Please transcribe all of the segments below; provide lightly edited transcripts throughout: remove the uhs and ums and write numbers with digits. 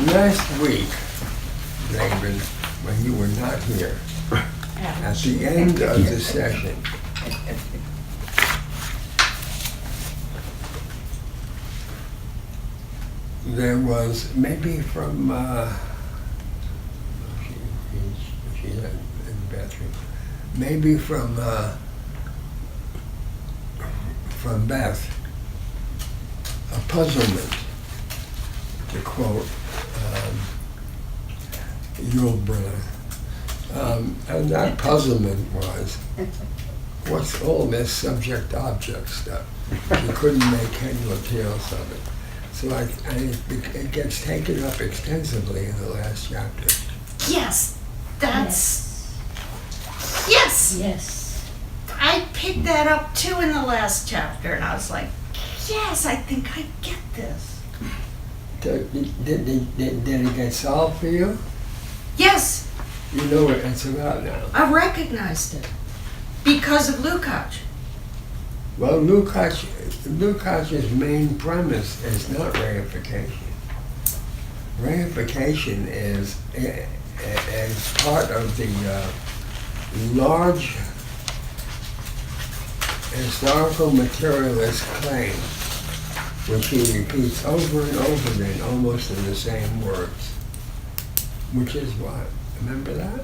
Last week, David, when you were not here, at the end of the session, there was maybe from, she's in the bathroom, maybe from Beth, a puzzlement, to quote your brother. And that puzzlement was, what's all this subject-object stuff? You couldn't make head or tails of it. So it gets taken up extensively in the last chapter. Yes, that's... Yes! Yes. I picked that up too in the last chapter, and I was like, yes, I think I get this. Did it get solved for you? Yes, You know what it's about now. I recognized it because of Lukács. Well, Lukács's main premise is not reification. Reification is part of the large historical materialist claim, which he repeats over and over again, almost in the same words. Which is what? Remember that?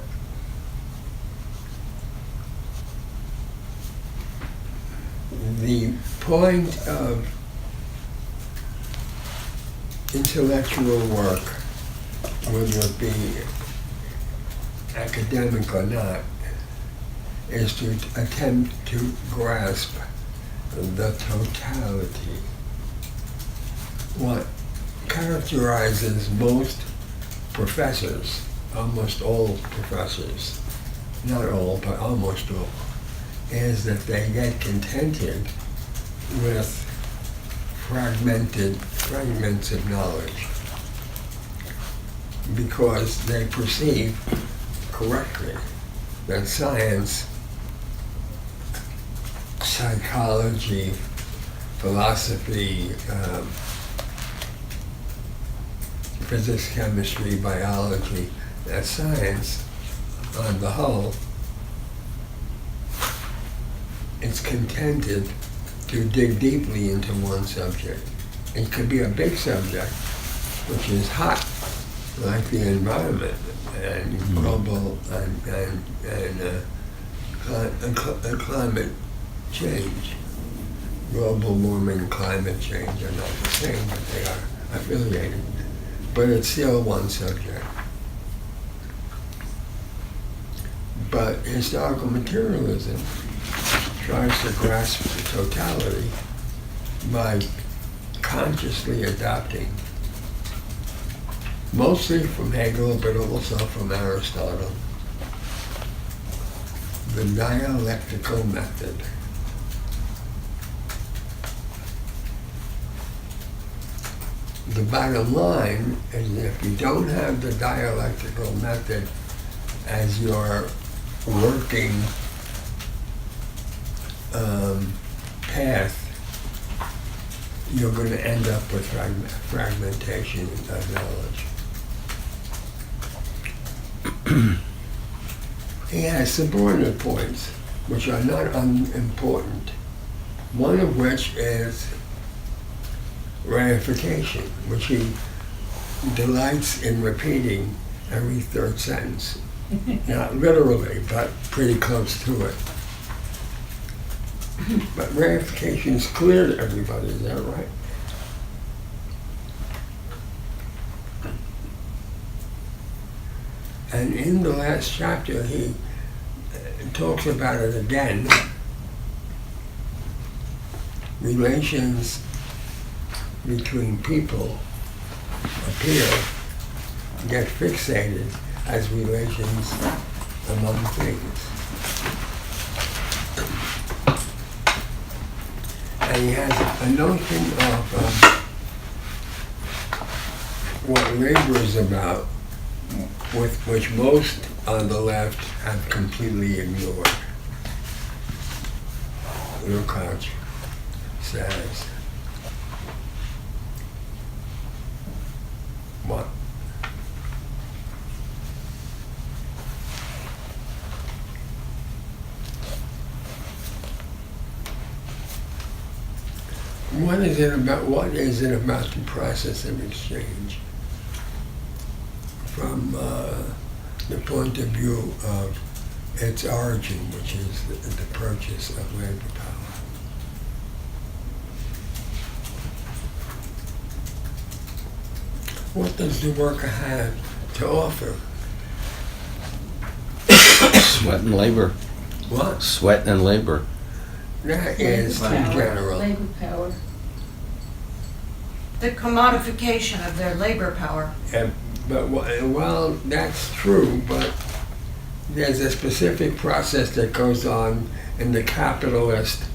The point of intellectual work, whether it be academic or not, is to attempt to grasp the totality. What characterizes most professors, almost all professors, not all, but almost all, is that they get contented with fragments of knowledge because they perceive correctly that science, psychology, philosophy, physics, chemistry, biology, that science, on the whole, is contented to dig deeply into one subject. It could be a big subject, which is hot, like the environment and global and climate change. Global warming and climate change are not the same, but they are affiliated. But it's still one subject. But historical materialism tries to grasp the totality by consciously adapting, mostly from Hegel, but also from Aristotle, the dialectical method. The bottom line is that if you don't have the dialectical method as your working path, you're going to end up with fragmentation of knowledge. He has subordinate points, which are not unimportant, one of which is reification, which he delights in repeating every third sentence. Not literally, but pretty close to it. But reification is clear to everybody, is that right? And in the last chapter, he talks about it again. Relations between people get fixated as relations among things. And he has a notion of what labor is about, with which most on the left have completely ignored. Lukács says, what? What is it about the process of exchange from the point of view of its origin, which is the purchase of labor power? What does the worker have to offer? Sweat and labor. What? Sweat and labor. That is too general. Labor power. The commodification of their labor power. But well, that's true, but there's a specific process that goes on in the capitalist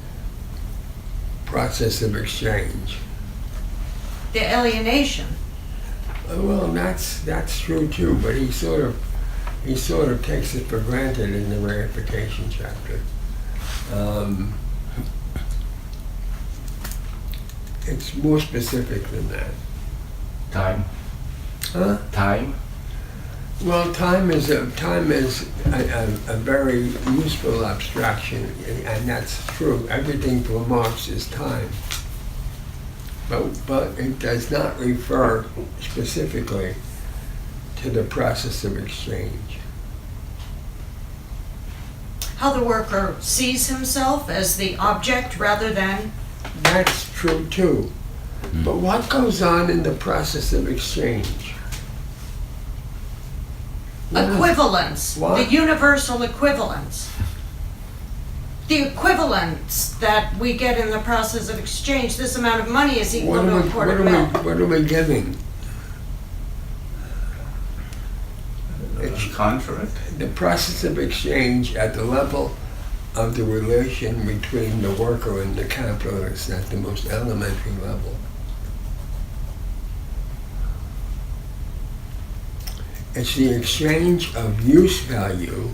process of exchange. The alienation. Well, that's true too, but he sort of takes it for granted in the Reification chapter. It's more specific than that. Time. Huh? Time. Well, time is a very useful abstraction, and that's true. Everything for Marx is time. But it does not refer specifically to the process of exchange. How the worker sees himself as the object rather than... That's true too. But what goes on in the process of exchange? Equivalence. What? The universal equivalence. The equivalence that we get in the process of exchange. This amount of money is equal to a quart of milk. What are we giving? It's contract. The process of exchange at the level of the relation between the worker and the capitalist at the most elementary level. It's the exchange of use value,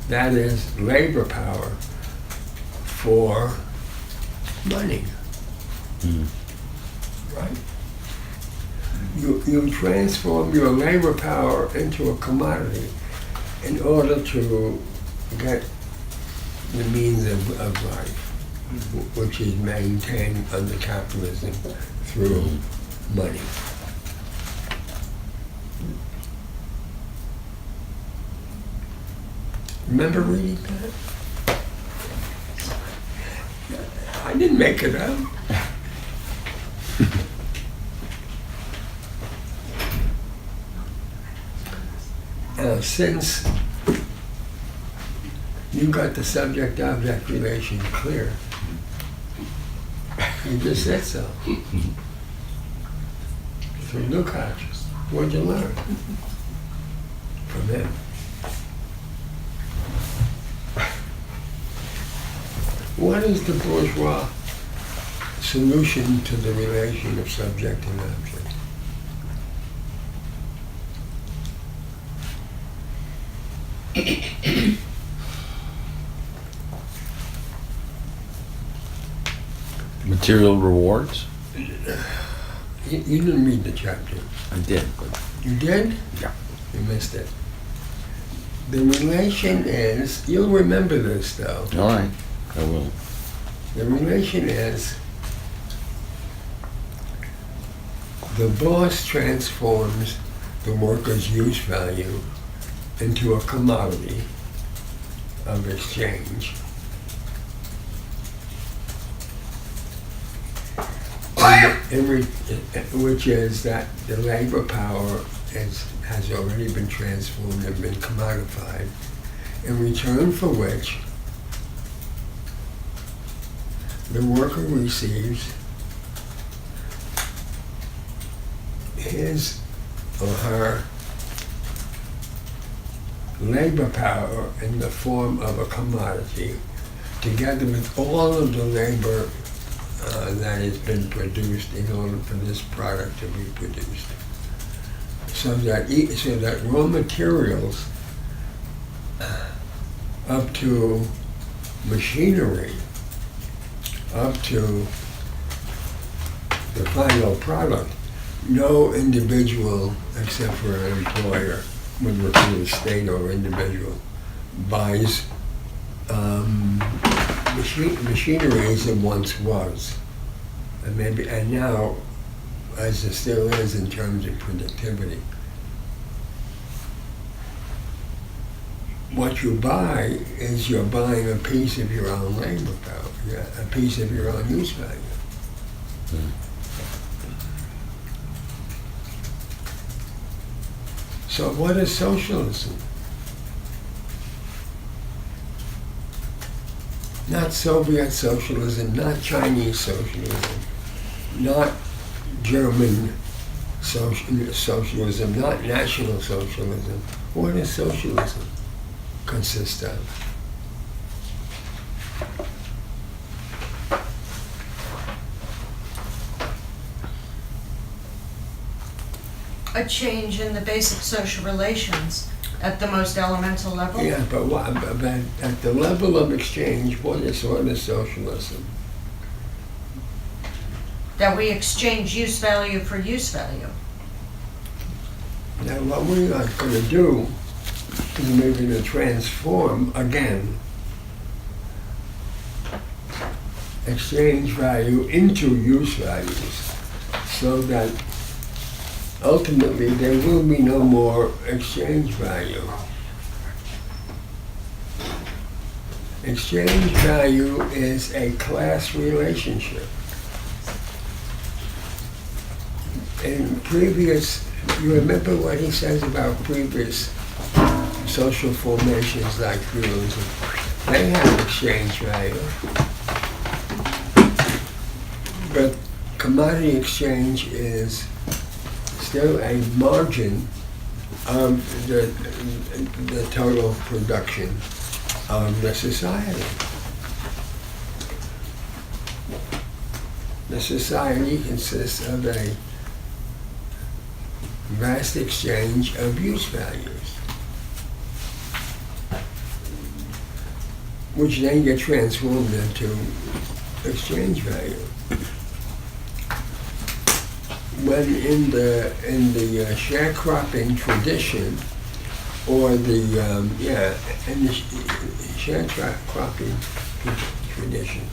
that is labor power, for money. Right? You transform your labor power into a commodity in order to get the means of life, which is maintained under capitalism through money. Remember reading that? I didn't make it up. Since you got the subject-object relation clear, you just said so. From Lukács, what'd you learn from him? What is the bourgeois solution to the relation of subject and object? Material rewards? You didn't read the chapter. I did, but You did? yeah. You missed it. The relation is, you'll remember this though. All right, I will. The relation is the boss transforms the worker's use value into a commodity of exchange. Which is that the labor power has already been transformed and been commodified, in return for which the worker receives his or her labor power in the form of a commodity, together with all of the labor that has been produced in order for this product to be produced. So that raw materials up to machinery, up to the final product, no individual except for an employer, whether it be a state or individual, buys machinery as it once was. and now, as it still is in terms of productivity, what you buy is you're buying a piece of your own labor power, a piece of your own use value. So what is socialism? Not Soviet socialism, not Chinese socialism, not German socialism, not national socialism. What does socialism consist of? A change in the basic social relations at the most elemental level. Yeah, but at the level of exchange, what is socialism? That we exchange use value for use value. Now, what we are going to do is we're going to transform again exchange value into use values, so that ultimately there will be no more exchange value. Exchange value is a class relationship. In previous, you remember what he says about previous social formations like feudalism? They have exchange value. But commodity exchange is still a margin of the total production of the society. The society consists of a vast exchange of use values, which then get transformed into exchange value. When in the sharecropping tradition, or in the sharecropping tradition,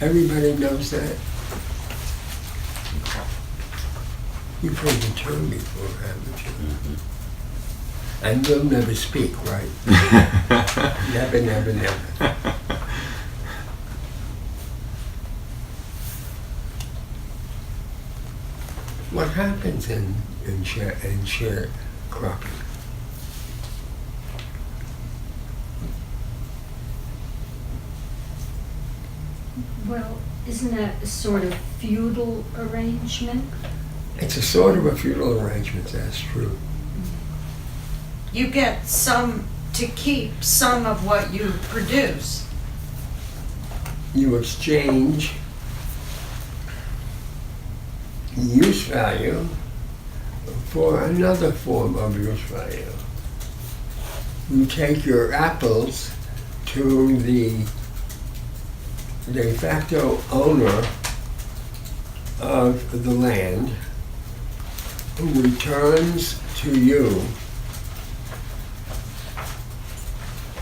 everybody knows that. You've heard the term before, haven't you? Mm-hmm. And you'll never speak, right? Never, never, never. What happens in sharecropping? Well, isn't that a sort of feudal arrangement? It's a sort of a feudal arrangement, that's true. You get some to keep some of what you produce. You exchange use value for another form of use value. You take your apples to the de facto owner of the land, who returns to you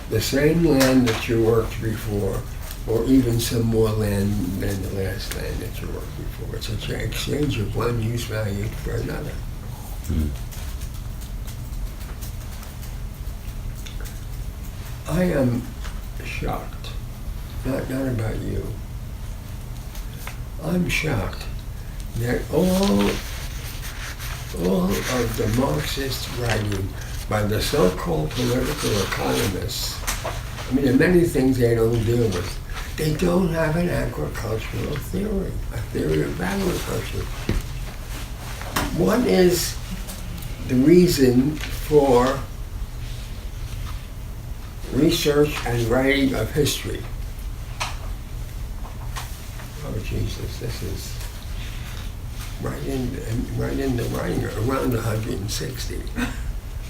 the same land that you worked before, or even some more land than the last land that you worked before. It's an exchange of one use value for another. Mm. I am shocked, not about you. I'm shocked that all of the Marxist writing by the so-called political economists, I mean, there are many things they don't deal with. They don't have an agricultural theory, a theory of agriculture. What is the reason for research and writing of history? Oh, Jesus, this is right in the writing, around 160.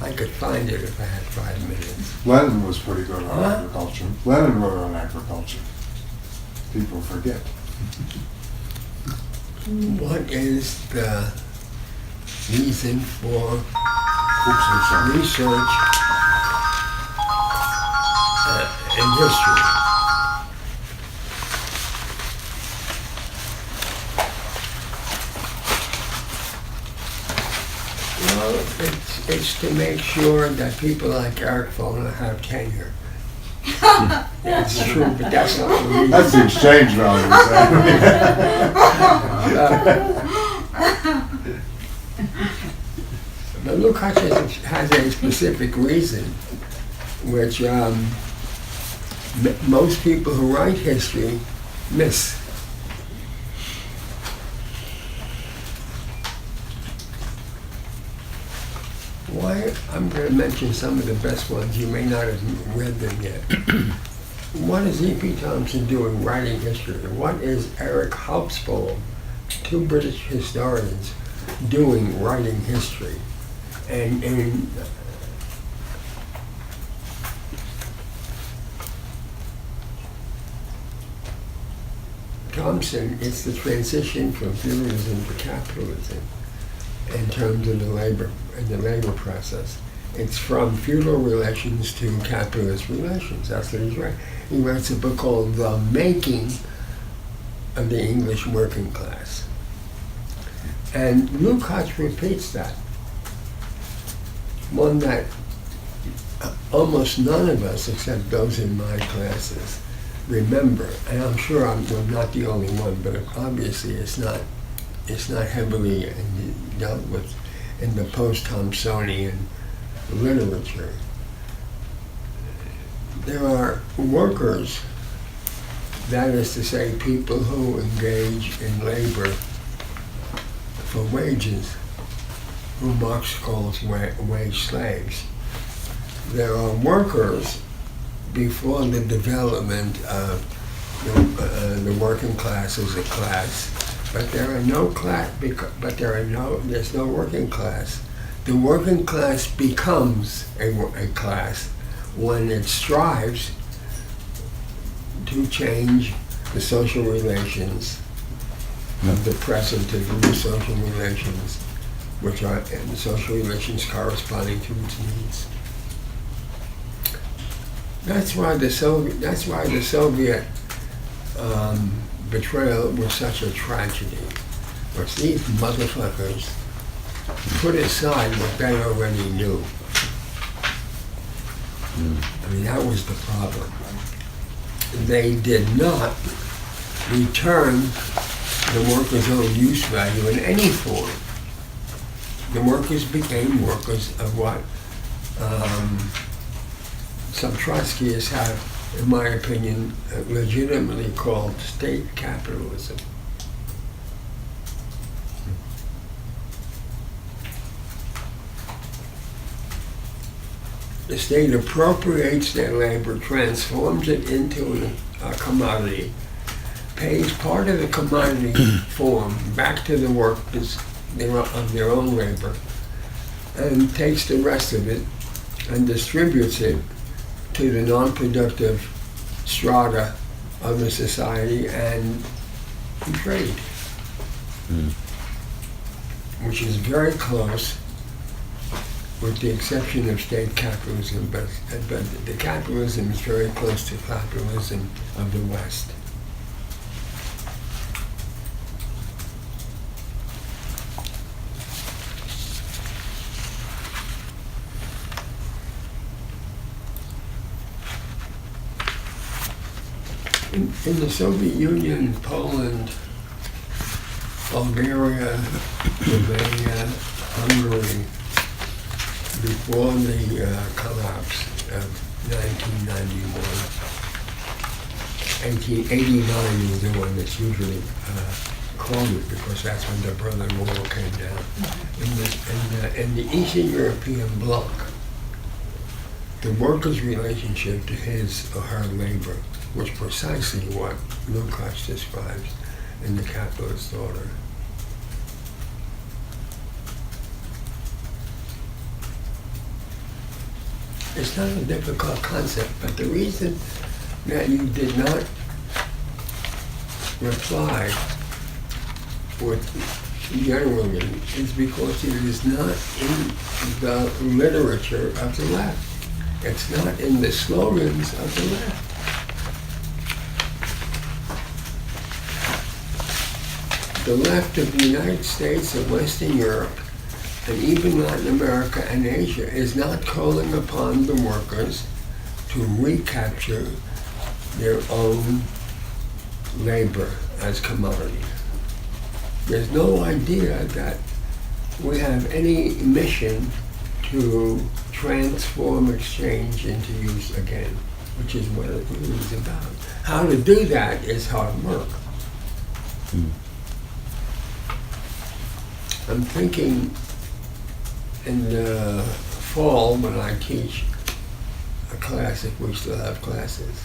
I could find it if I had 5 minutes. Lenin was pretty good on agriculture. Lenin wrote on agriculture. People forget. What is the reason for research in history? Well, it's to make sure that people like Eric Foner have tenure. That's true, but that's not the reason. That's the exchange value, But Lukács has a specific reason, which most people who write history miss. Why? I'm going to mention some of the best ones. You may not have read them yet. What is E.P. Thompson doing writing history? What is Eric Hobsbawm, two British historians, doing writing history? And Thompson, it's the transition from feudalism to capitalism in terms of the labor process. It's from feudal relations to capitalist relations. That's what he's writing. He writes a book called The Making of the English Working Class. And Lukács repeats that. One that almost none of us, except those in my classes, remember. And I'm sure I'm not the only one, but obviously it's not heavily dealt with in the post-Thompsonian literature. There are workers, that is to say, people who engage in labor for wages, who Marx calls wage slaves. There are workers before the development of the working class as a class, but there's no working class. The working class becomes a class when it strives to change the social relations of the present to the new social relations, which are the social relations corresponding to its needs. That's why the Soviet betrayal was such a tragedy. Because these motherfuckers put aside what they already knew. I mean, that was the problem. They did not return the workers' own use value in any form. The workers became workers of what some Trotskyists have, in my opinion, legitimately called state capitalism. The state appropriates their labor, transforms it into a commodity, pays part of the commodity form back to the workers of their own labor, and takes the rest of it and distributes it to the non-productive strata of the society and trade, which is very close, with the exception of state capitalism, but the capitalism is very close to capitalism of the West. In the Soviet Union, Poland, Bulgaria, Romania, Hungary, before the collapse of 1991, 1889 is the one that's usually quoted because that's when the Berlin Wall came down. In the Eastern European bloc, the worker's relationship to his or her labor was precisely what Lukács describes in The Capitalist Order. It's not a difficult concept, but the reason that you did not reply with generally is because it is not in the literature of the left. It's not in the slogans of the left. The left of the United States and Western Europe and even Latin America and Asia, is not calling upon the workers to recapture their own labor as commodity. There's no idea that we have any mission to transform exchange into use again, which is what it is about. How to do that is hard work. I'm thinking in the fall when I teach a class, if we still have classes,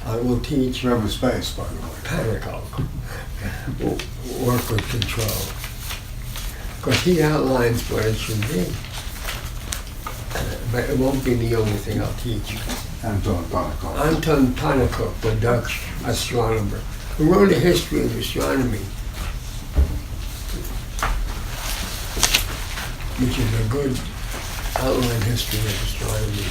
I will teach You have a space, by the way. Panico, work with control. Because he outlines what it should be. But it won't be the only thing I'll teach. Anton Pannekow. Anton Pannekow, the Dutch astronomer, who wrote a history of astronomy, which is a good outline history of astronomy.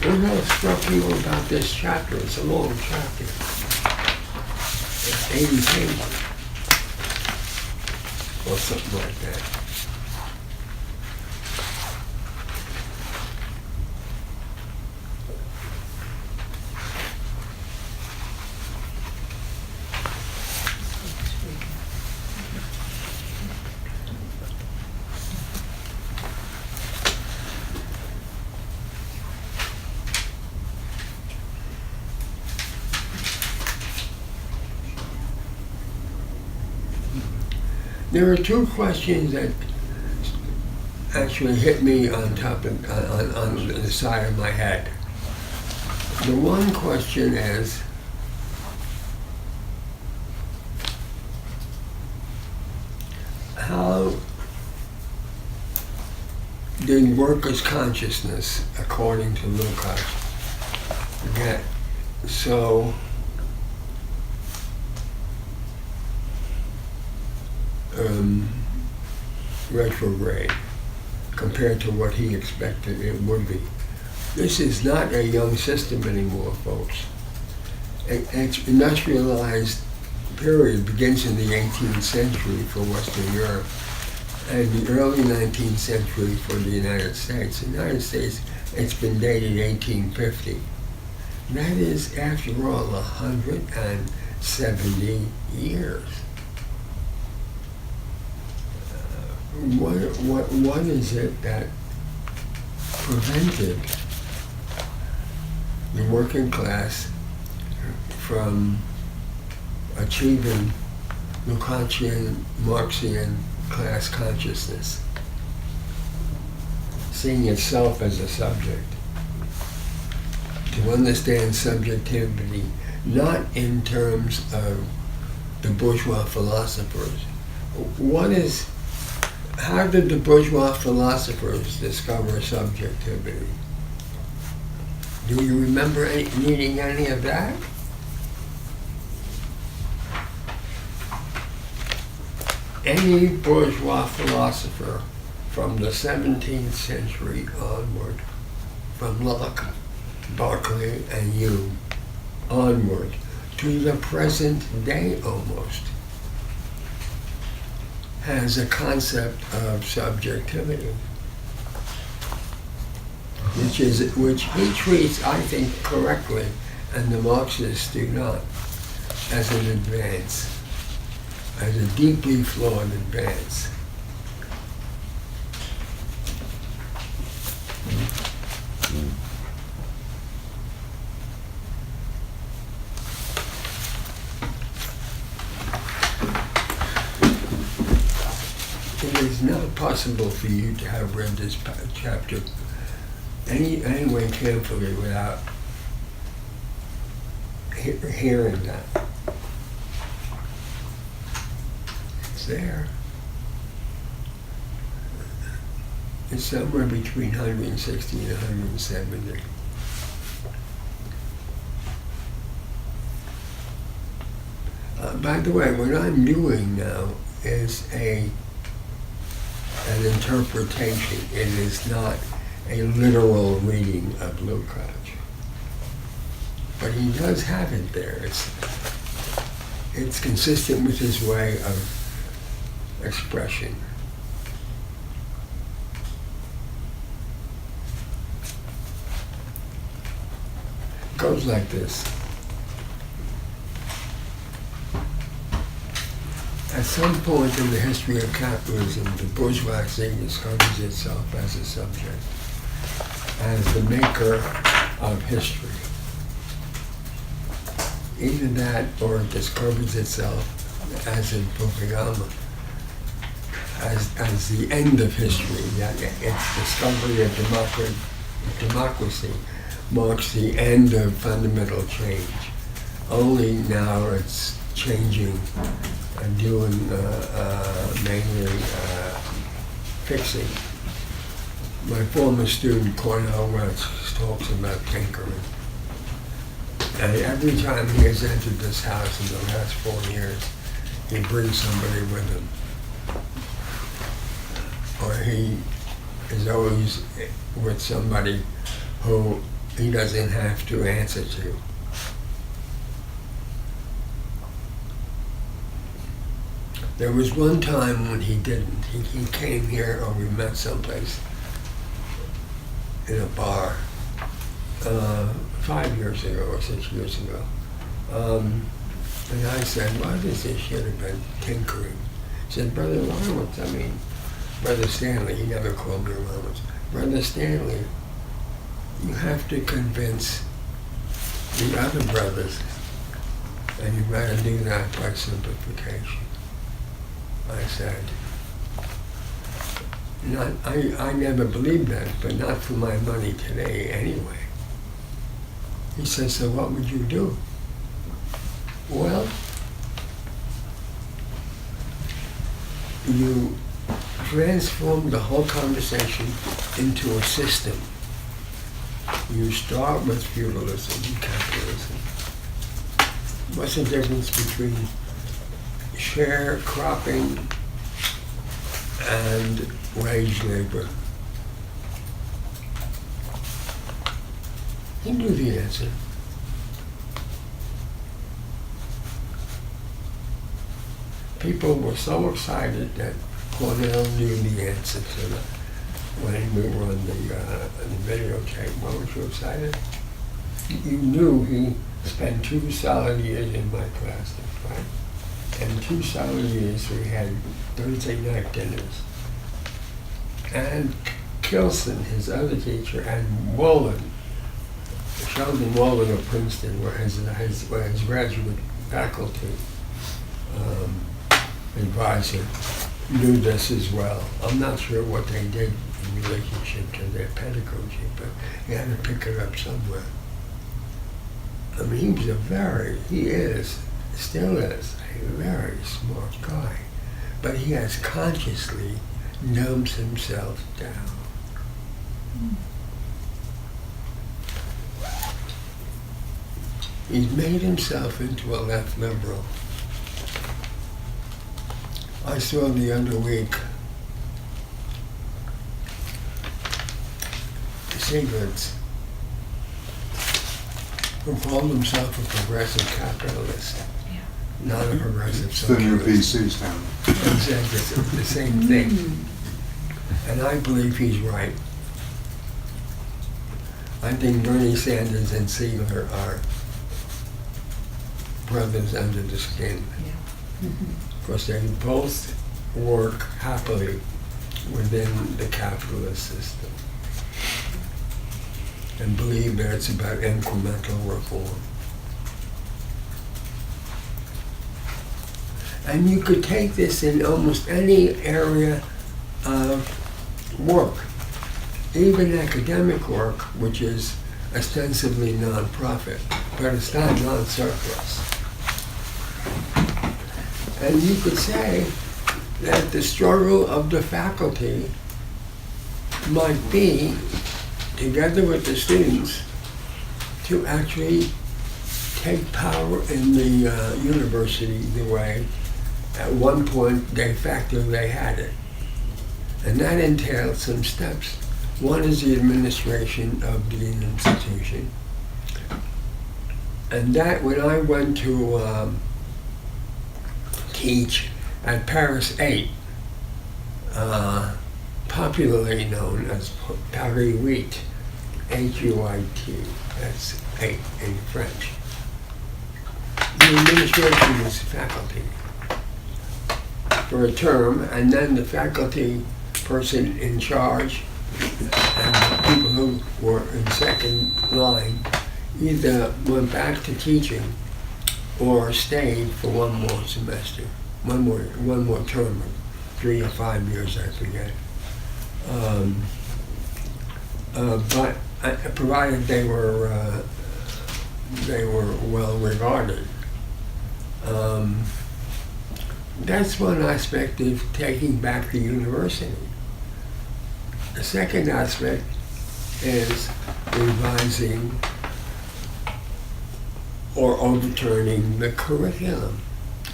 What else struck you about this chapter? It's a long chapter. It's 80 pages. Or something like that. There are two questions that actually hit me on the side of my head. The one question is, how did workers' consciousness, according to Lukács, get so retrograde compared to what he expected it would be? This is not a young system anymore, folks. Its industrialized period begins in the 18th century for Western Europe and the early 19th century for the United States. In the United States, it's been dated 1850. That is, after all, 170 years. What is it that prevented the working class from achieving Lukácsian, Marxian class consciousness, seeing itself as a subject, to understand subjectivity not in terms of the bourgeois philosophers? How did the bourgeois philosophers discover subjectivity? Do you remember reading any of that? Any bourgeois philosopher from the 17th century onward, from Locke, Berkeley, and Hume onward to the present day almost, has a concept of subjectivity, which he treats, I think, correctly, and the Marxists do not, as an advance, as a deeply flawed advance. It is not possible for you to have read this chapter anyway carefully without hearing that. It's there. It's somewhere between 160 and 170. By the way, what I'm doing now is an interpretation. It is not a literal reading of Lukács. But he does have it there. it's consistent with his way of expression. It goes like this. At some point in the history of capitalism, the bourgeoisie discovers itself as a subject, as the maker of history. Either that or it discovers itself, as in Fukuyama, as the end of history, that its discovery of democracy marks the end of fundamental change. Only now it's changing and doing mainly fixing. My former student, Cornell West, talks about tinkering. And every time he has entered this house in the last 4 years, he brings somebody with him. Or he is always with somebody who he doesn't have to answer to. There was one time when he didn't. He came here, or we met someplace in a bar 5 years ago or 6 years ago. And I said, why does this shit have been tinkering? He said, Brother Aronowitz, Brother Stanley, he never called me Aronowitz. Brother Stanley, you have to convince the other brothers, and you gotta do that by simplification. I said, I never believed that, but not for my money today anyway. He said, so what would you do? Well, you transform the whole conversation into a system. You start with feudalism and capitalism. What's the difference between sharecropping and wage labor? He knew the answer. People were so excited that Cornell knew the answer to that. When we were on the videotape, why were you excited? You knew he spent 2 solid years in my classes, right? And 2 solid years we had Thursday night dinners. And Kilson, his other teacher, and Wolin, Sheldon Wolin of Princeton, were his graduate faculty advisor, knew this as well. I'm not sure what they did in relationship to their pedagogy, but he had to pick it up somewhere. I mean, he is, still is, a very smart guy, but he has consciously numbs himself down. He's made himself into a left liberal. I saw the other week Seawards, who called himself a progressive capitalist, not a progressive It's the new socialist. PC stand. Exactly, it's the same thing. And I believe he's right. I think Bernie Sanders and Sealer are brothers under the skin. Because they both work happily within the capitalist system and believe that it's about incremental reform. And you could take this in almost any area of work, even academic work, which is ostensibly non-profit, but it's not non-surplus. And you could say that the struggle of the faculty might be, together with the students, to actually take power in the university the way, at one point, de facto, they had it. And that entailed some steps. One is the administration of the institution. And that, when I went to teach at Paris 8, popularly known as Paris 8, H-U-I-T, that's 8 in French. The administration is faculty for a term, and then the faculty person in charge and the people who were in second line either went back to teaching or stayed for one more semester, one more term, 3 or 5 years, I forget. But provided they were well regarded. That's one aspect of taking back the university. The second aspect is revising or overturning the curriculum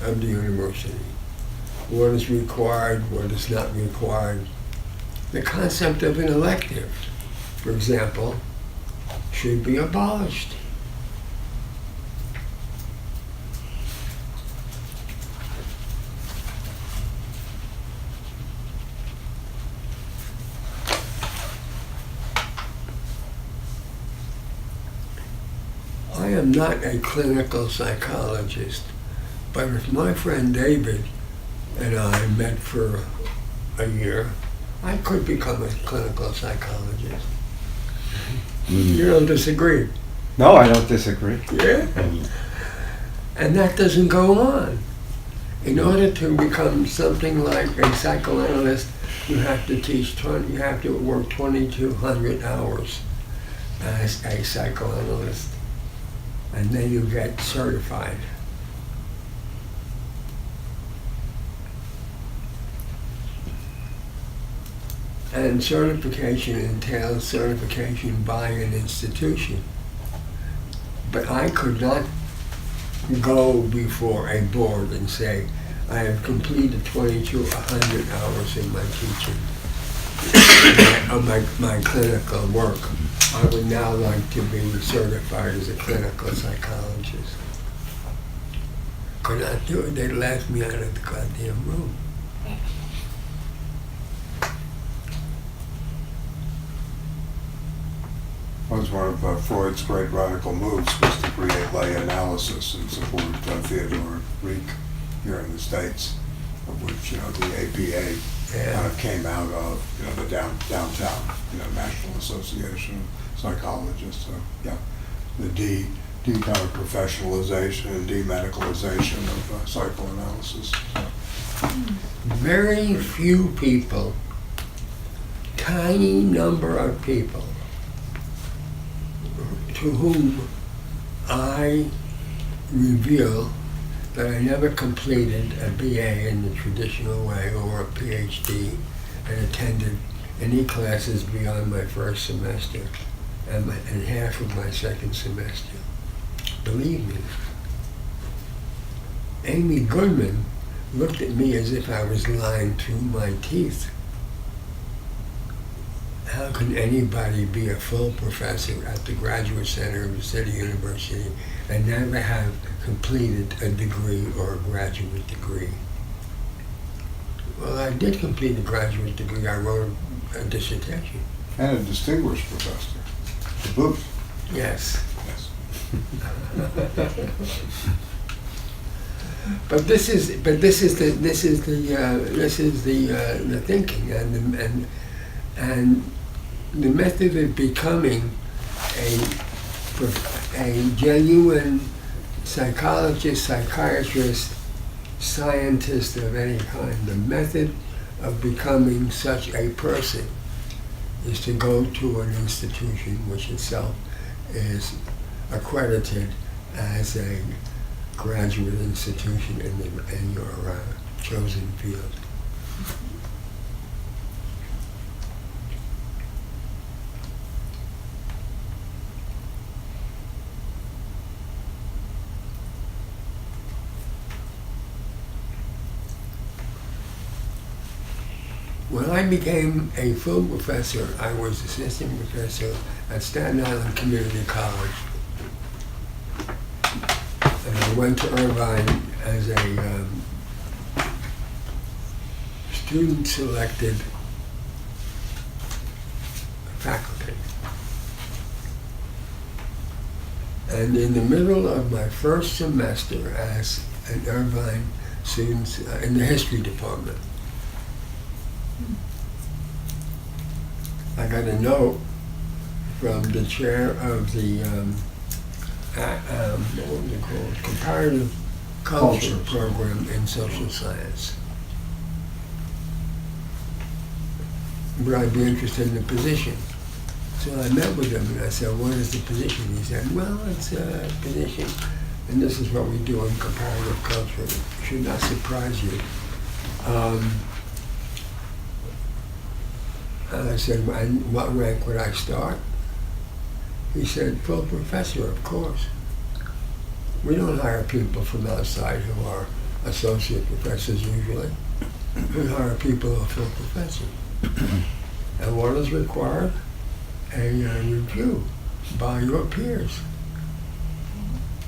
of the university. What is required, what is not required. The concept of an elective, for example, should be abolished. I am not a clinical psychologist, but if my friend David and I met for a year, I could become a clinical psychologist. You don't disagree? No, I don't disagree. Yeah? And that doesn't go on. In order to become something like a psychoanalyst, you have to work 2,200 hours as a psychoanalyst. And then you get certified. And certification entails certification by an institution. But I could not go before a board and say, I have completed 2,200 hours in my teaching, of my clinical work. I would now like to be certified as a clinical psychologist. Could not do it. They'd laugh me out of the goddamn room. Was one of Freud's great radical moves was to create lay analysis and support Theodore Reek here in the States, of which the APA kind of came out of the downtown National Association of Psychologists. So yeah, the D kind of professionalization and demedicalization of psychoanalysis. So. Very few people, tiny number of people, to whom I reveal that I never completed a BA in the traditional way or a PhD and attended any classes beyond my first semester and half of my second semester. Believe me. Amy Goodman looked at me as if I was lying through my teeth. How can anybody be a full professor at the Graduate Center of the City University and never have completed a degree or a graduate degree? Well, I did complete a graduate degree. I wrote a dissertation. And a distinguished professor, to boot. Yes. Yes. But this is the thinking and the method of becoming a genuine psychologist, psychiatrist, scientist of any kind. The method of becoming such a person is to go to an institution which itself is accredited as a graduate institution in your chosen field. When I became a full professor, I was assistant professor at Staten Island Community College. And I went to Irvine as a student-selected faculty. And in the middle of my first semester as an Irvine student in the history department, I got a note from the chair of the, what was it called? Comparative Culture program in social science. Would I be interested in the position? So I met with him and I said, what is the position? He said, well, it's a position, and this is what we do in comparative culture. It should not surprise you. And I said, and what rank would I start? He said, full professor, of course. We don't hire people from outside who are associate professors usually. We hire people who are full professors. And what is required? A review by your peers.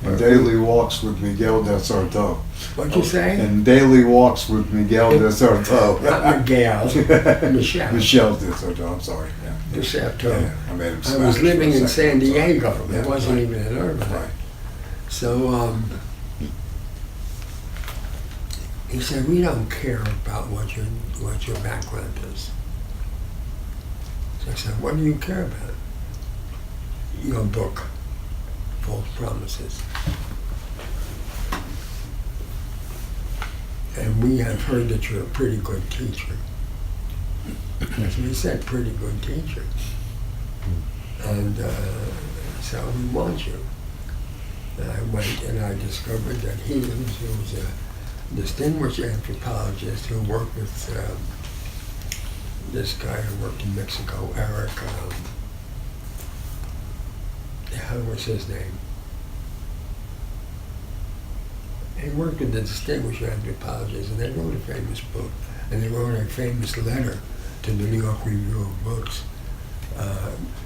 And daily walks with Miguel de Sarto. What'd you say? And daily walks with Miguel de Sarto. Not Miguel, Michelle. Michel de Sarto, I'm sorry. Yeah. Michelle. Yeah, I made him I was Spanish living for a in San second. Diego. Yeah, It wasn't right. even in Irvine. Right. So he said, we don't care about what your background is. So I said, what do you care about? Your book, False Promises. And we have heard that you're a pretty good teacher. That's what he said, pretty good teacher. And so we want you. And I went and I discovered that he was a distinguished anthropologist who worked with this guy who worked in Mexico, Eric, what's his name? He worked with a distinguished anthropologist, and they wrote a famous book, and they wrote a famous letter to the New York Review of Books,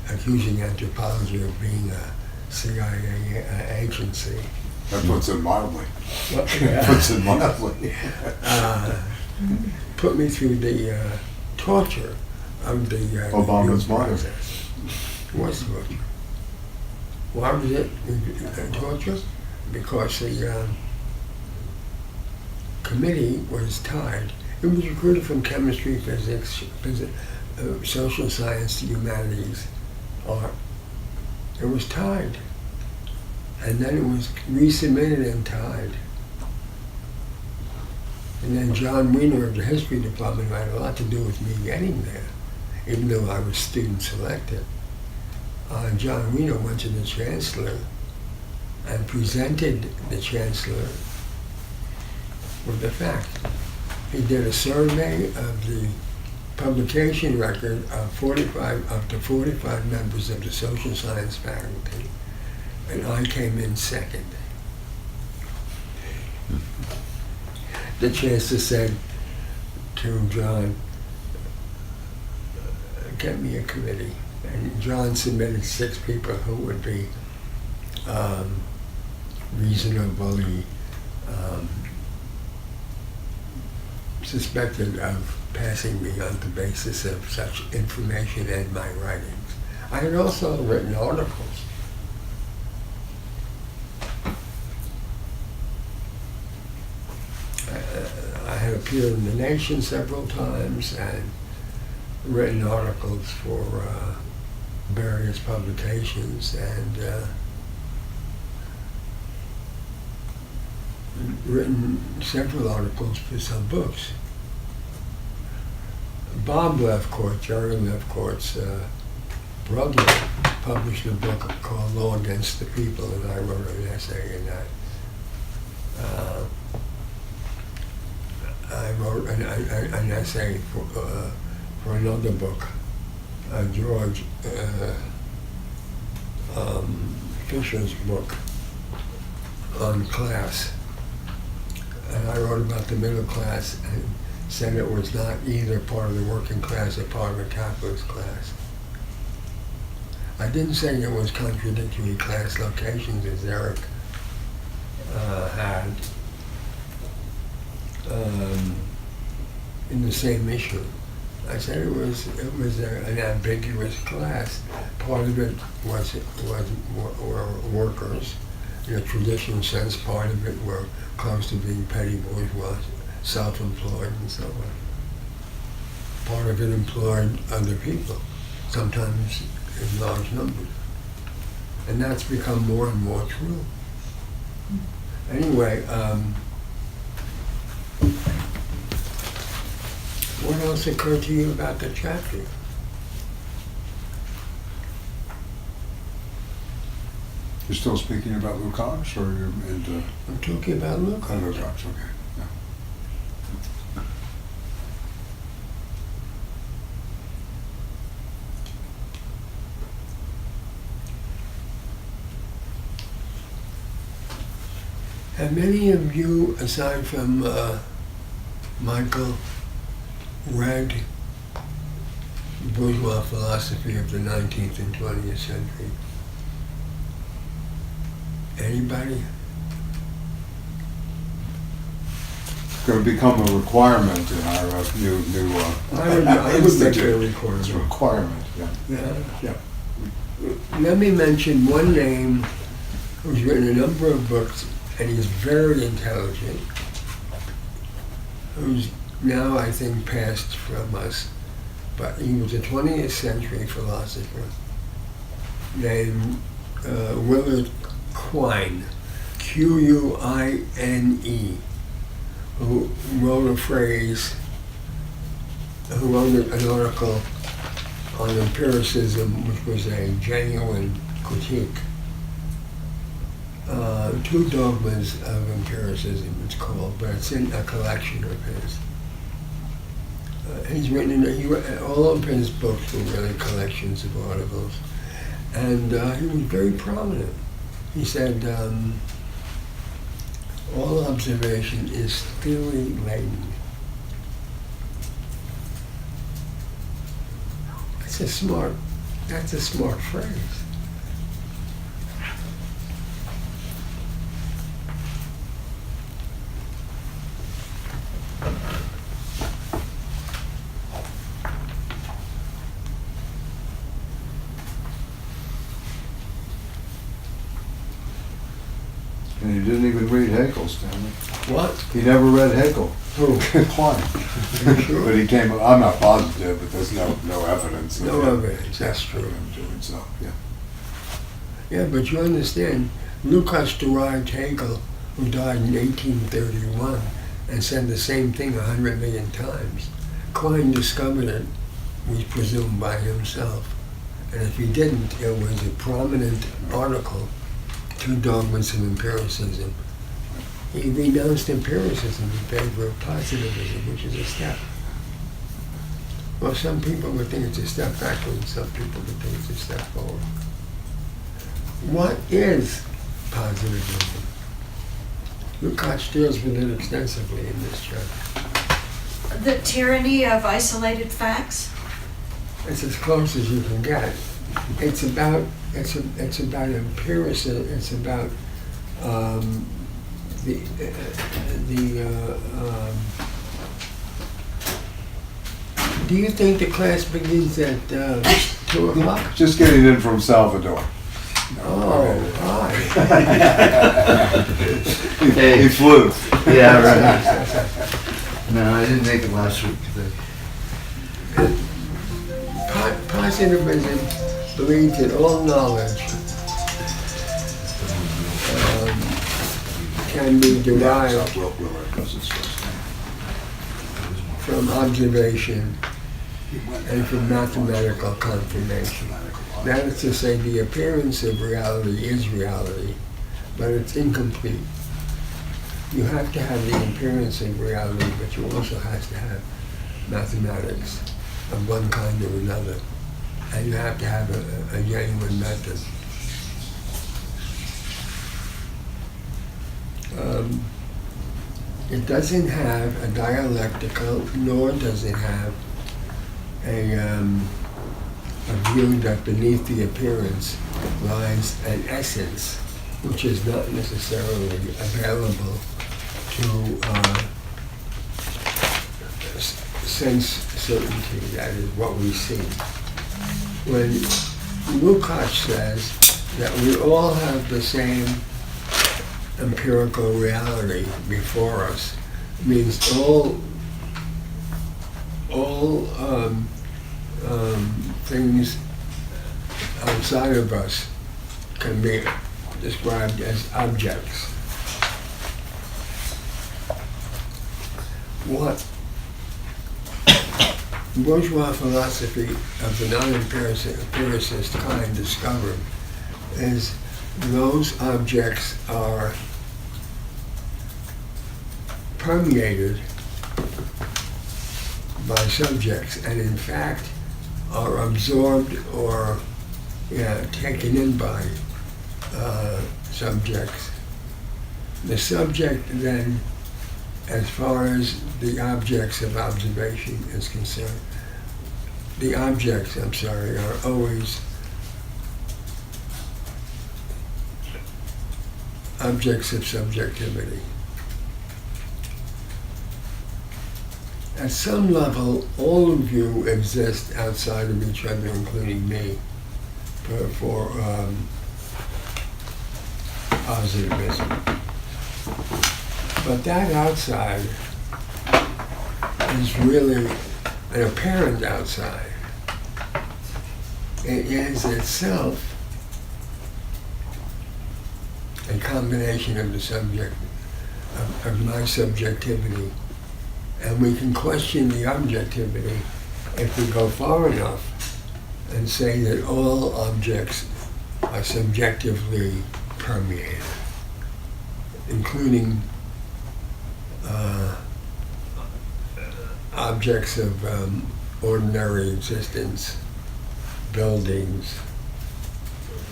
accusing anthropology of being a CIA agency. That puts it mildly. Well, Puts it mildly. put me through the torture of the Obama's review mother. process. What's torture? Why was it torture? Because the committee was tied. It was recruited from chemistry, physics, social science, humanities, art. It was tied. And then it was resubmitted and tied. And then John Wiener of the history department had a lot to do with me getting there, even though I was student selected. John Wiener went to the chancellor and presented the chancellor with the fact. He did a survey of the publication record of up to 45 members of the social science faculty, and I came in second. The chancellor said to John, get me a committee. And John submitted 6 people who would be reasonably suspected of passing me on the basis of such information and my writings. I had also written articles. I had appeared in The Nation several times and written articles for various publications and written several articles for some books. Bob Lefcourt, Jerry Lefcourt's brother, published a book called Law Against the People, and I wrote an essay in that. I wrote an essay for another book, Georg Fisher's book on class. And I wrote about the middle class and said it was not either part of the working class or part of the capitalist class. I didn't say it was contradictory class locations as Eric had. in the same issue. I said it was an ambiguous class. Part of it were workers, in a traditional sense. Part of it were close to being petty bourgeois, self-employed and so on. Part of it employed other people, sometimes in large numbers. And that's become more and more true. Anyway, what else occurred to you about the chapter? You're still speaking about Lukács, or you're into I'm talking about Lukács. Lukács? Okay. Yeah. Have many of you, aside from Michael, read bourgeois philosophy of the 19th and 20th century? Anybody? It's going to become a requirement in our new I would make it a It's a requirement. requirement, yeah. Yeah. Yeah. Let me mention one name who's written a number of books, and he's very intelligent, who's now, I think, passed from us, but he was a 20th century philosopher named Willard Quine, Quine, who wrote an article on empiricism, which was a genuine critique. Two Dogmas of Empiricism, it's called, but it's in a collection of his. He's written, all of his books were really collections of articles, and he was very prominent. He said, all observation is theory laden. That's a smart phrase. And he didn't even read Hegel, Stanley. What? He never read Hegel. Who? Quine. Sure? But he came, I'm not positive, but there's no evidence. No evidence, that's of true. him doing so, yeah. Yeah, but you understand, Lukács derived Hegel, who died in 1831, and said the same thing 100 million times. Quine discovered it, we presume, by himself. And if he didn't, it was a prominent article, Two Dogmas of Empiricism. He renounced empiricism in favor of positivism, which is a step. Well, some people would think it's a step backwards, some people would think it's a step forward. What is positivism? Lukács deals with it extensively in this chapter. The tyranny of isolated facts? It's as close as you can get. It's about empiricism. It's about Do you think the class begins at 2 o'clock? Just getting in from Salvador. Oh, hi. He flew. Yeah, right. No, I didn't make it last week. Positivism believes that all knowledge can be derived from observation and from mathematical confirmation. That is to say, the appearance of reality is reality, but it's incomplete. You have to have the appearance of reality, but you also have to have mathematics of one kind or another. And you have to have a genuine method. It doesn't have a dialectical, nor does it have a view that beneath the appearance lies an essence, which is not necessarily available to sense certainty, that is what we see. When Lukács says that we all have the same empirical reality before us, means all things outside of us can be described as objects. What bourgeois philosophy of the non-empiricist kind discovered is those objects are permeated by subjects, and in fact are absorbed or taken in by subjects. The subject then, as far as the objects of observation is concerned, the objects, are always objects of subjectivity. At some level, all of you exist outside of each other, including me, for positivism. But that outside is really an apparent outside. It is itself a combination of the subject, of my subjectivity. And we can question the objectivity if we go far enough and say that all objects are subjectively permeated, including objects of ordinary existence, buildings,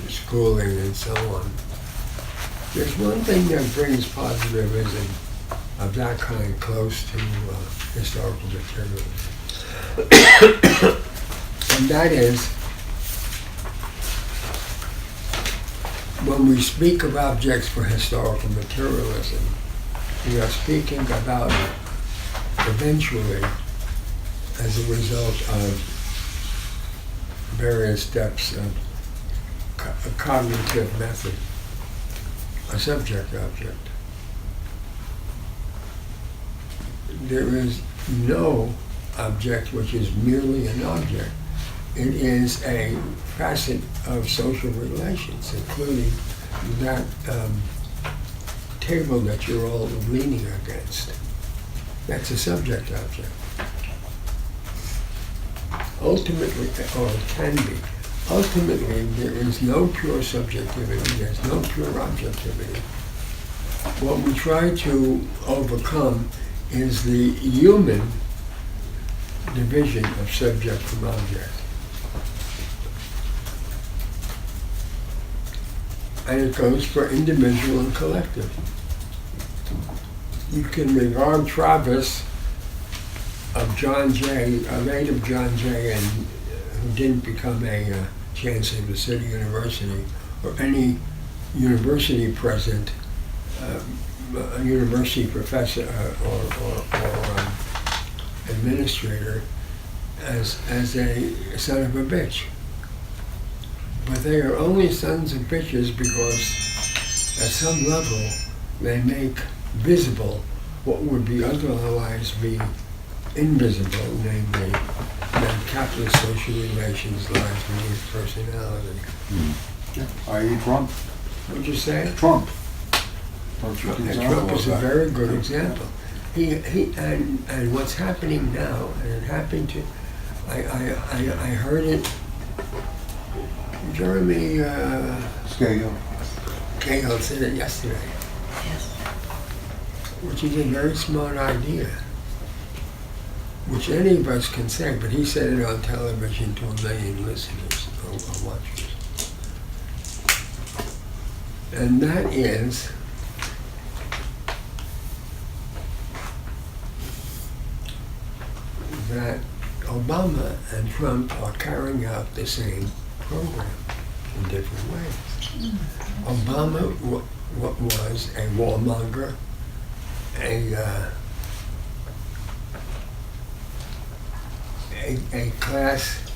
schooling, and so on. There's one thing that brings positivism of that kind close to historical materialism. And that is, when we speak of objects for historical materialism, we are speaking about eventually, as a result of various steps of a cognitive method, a subject-object. There is no object which is merely an object. It is a facet of social relations, including that table that you're all leaning against. That's a subject-object. Ultimately, or it can be, ultimately there is no pure subjectivity, there's no pure objectivity. What we try to overcome is the human division of subject from object. And it goes for individual and collective. You can regard Travis of John Jay, a late of John Jay, and who didn't become a chancellor of the city university, or any university president, a university professor or administrator, as a son of a bitch. But they are only sons of bitches because at some level they make visible what would be otherwise be invisible, namely that capitalist social relations lies beneath personality. I.e. Trump. What'd you say? Trump. And Trump is a very good example. He and what's happening now, and it happened to, I heard it, Jeremy Cahill said it yesterday. Yes. Which is a very smart idea, which any of us can say, but he said it on television to 1 million listeners or watchers. And that is that Obama and Trump are carrying out the same program in different ways. Obama was a warmonger, a a class,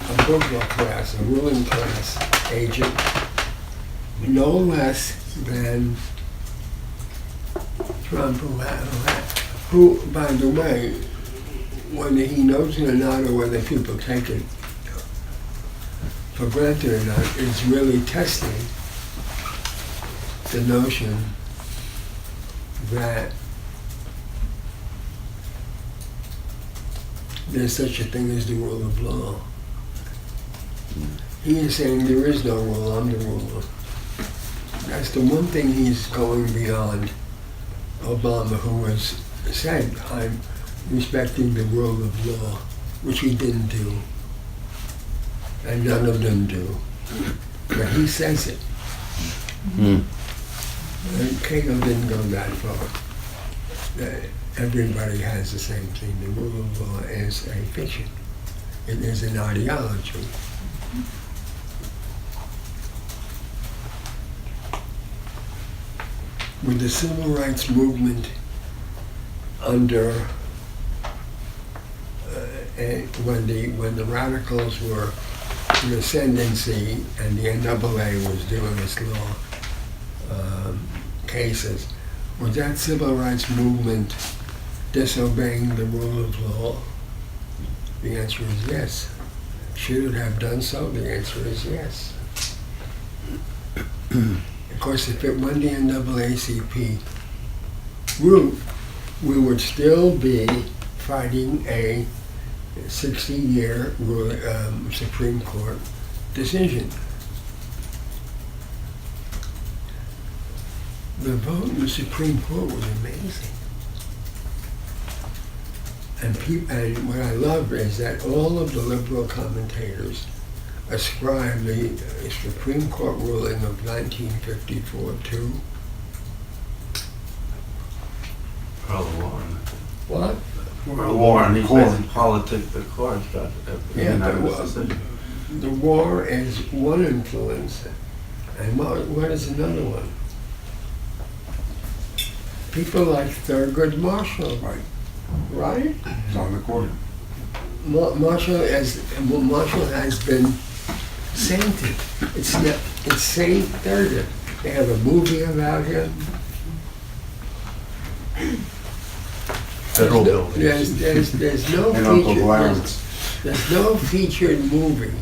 a bourgeois class, a ruling class agent, no less than Trump, who, by the way, whether he knows it or not, or whether people take it for granted or not, is really testing the notion that there's such a thing as the rule of law. He is saying there is no rule, I'm the ruler. That's the one thing he's going beyond Obama, who has said, I'm respecting the rule of law, which he didn't do. And none of them do. But he says it. And Cato didn't go that far. Everybody has the same thing. The rule of law is a fiction. It is an ideology. With the civil rights movement under when the radicals were in the ascendancy and the NAA was doing its law cases, was that civil rights movement disobeying the rule of law? The answer is yes. Should it have done so? The answer is yes. Of course, if it went the NAACP route, we would still be fighting a 60-year Supreme Court decision. The vote in the Supreme Court was amazing. And what I love is that all of the liberal commentators ascribe the Supreme Court ruling of 1954 to Pearl Warren. what? Pearl Warren, he Court. plays in politics, the court got Yeah, unanimous but decision. the war is one influence, and what is another one? People like Thurgood Marshall, Right, right? it's on the court. Marshall has been sainted. It's Saint Thurgood. They have a movie about him. Federal buildings. There's no And Uncle featured. Clarence. There's no featured movie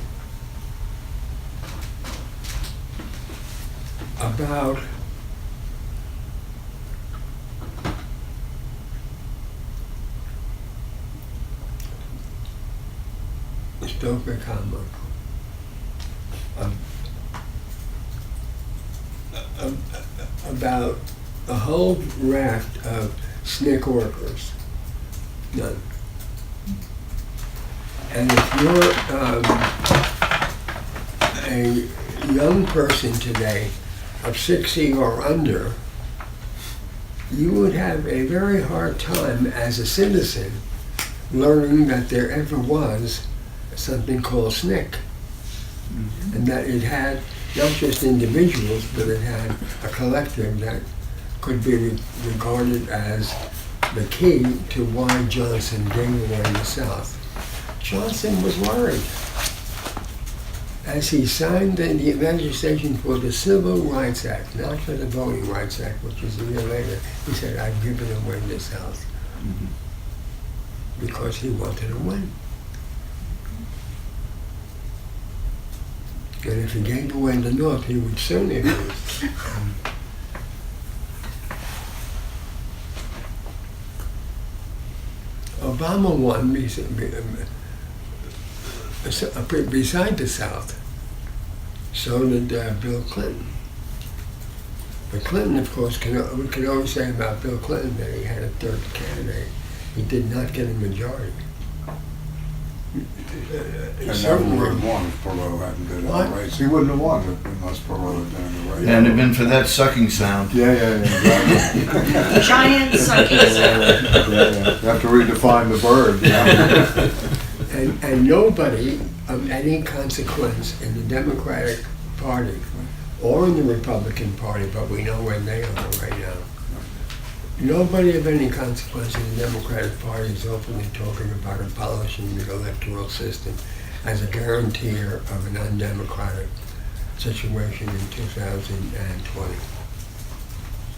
about Stoker comic about a whole raft of SNCC workers. None. And if you're a young person today of 60 or under, you would have a very hard time as a citizen learning that there ever was something called SNCC. And that it had not just individuals, but it had a collective that could be regarded as the key to why Johnson gave away the South. Johnson was worried. As he signed the legislation for the Civil Rights Act, not for the Voting Rights Act, which was a year later, he said, I've given away the South. Because he wanted to win. And if he gave away the North, he would certainly lose. Obama won beside the South. So did Bill Clinton. But Clinton, of course, we can always say about Bill Clinton that he had a third candidate. He did not get a majority. And never would have won if Perot hadn't been in What? the race. He wouldn't have won unless Perot had been in the race. And it'd been for that sucking sound. Yeah, exactly. Giant sucking sound. You have to redefine the bird. Yeah. And nobody of any consequence in the Democratic Party or in the Republican Party, but we know where they are right now, Nobody of any consequence in the Democratic Party is openly talking about abolishing the electoral system as a guarantor of an undemocratic situation in 2020.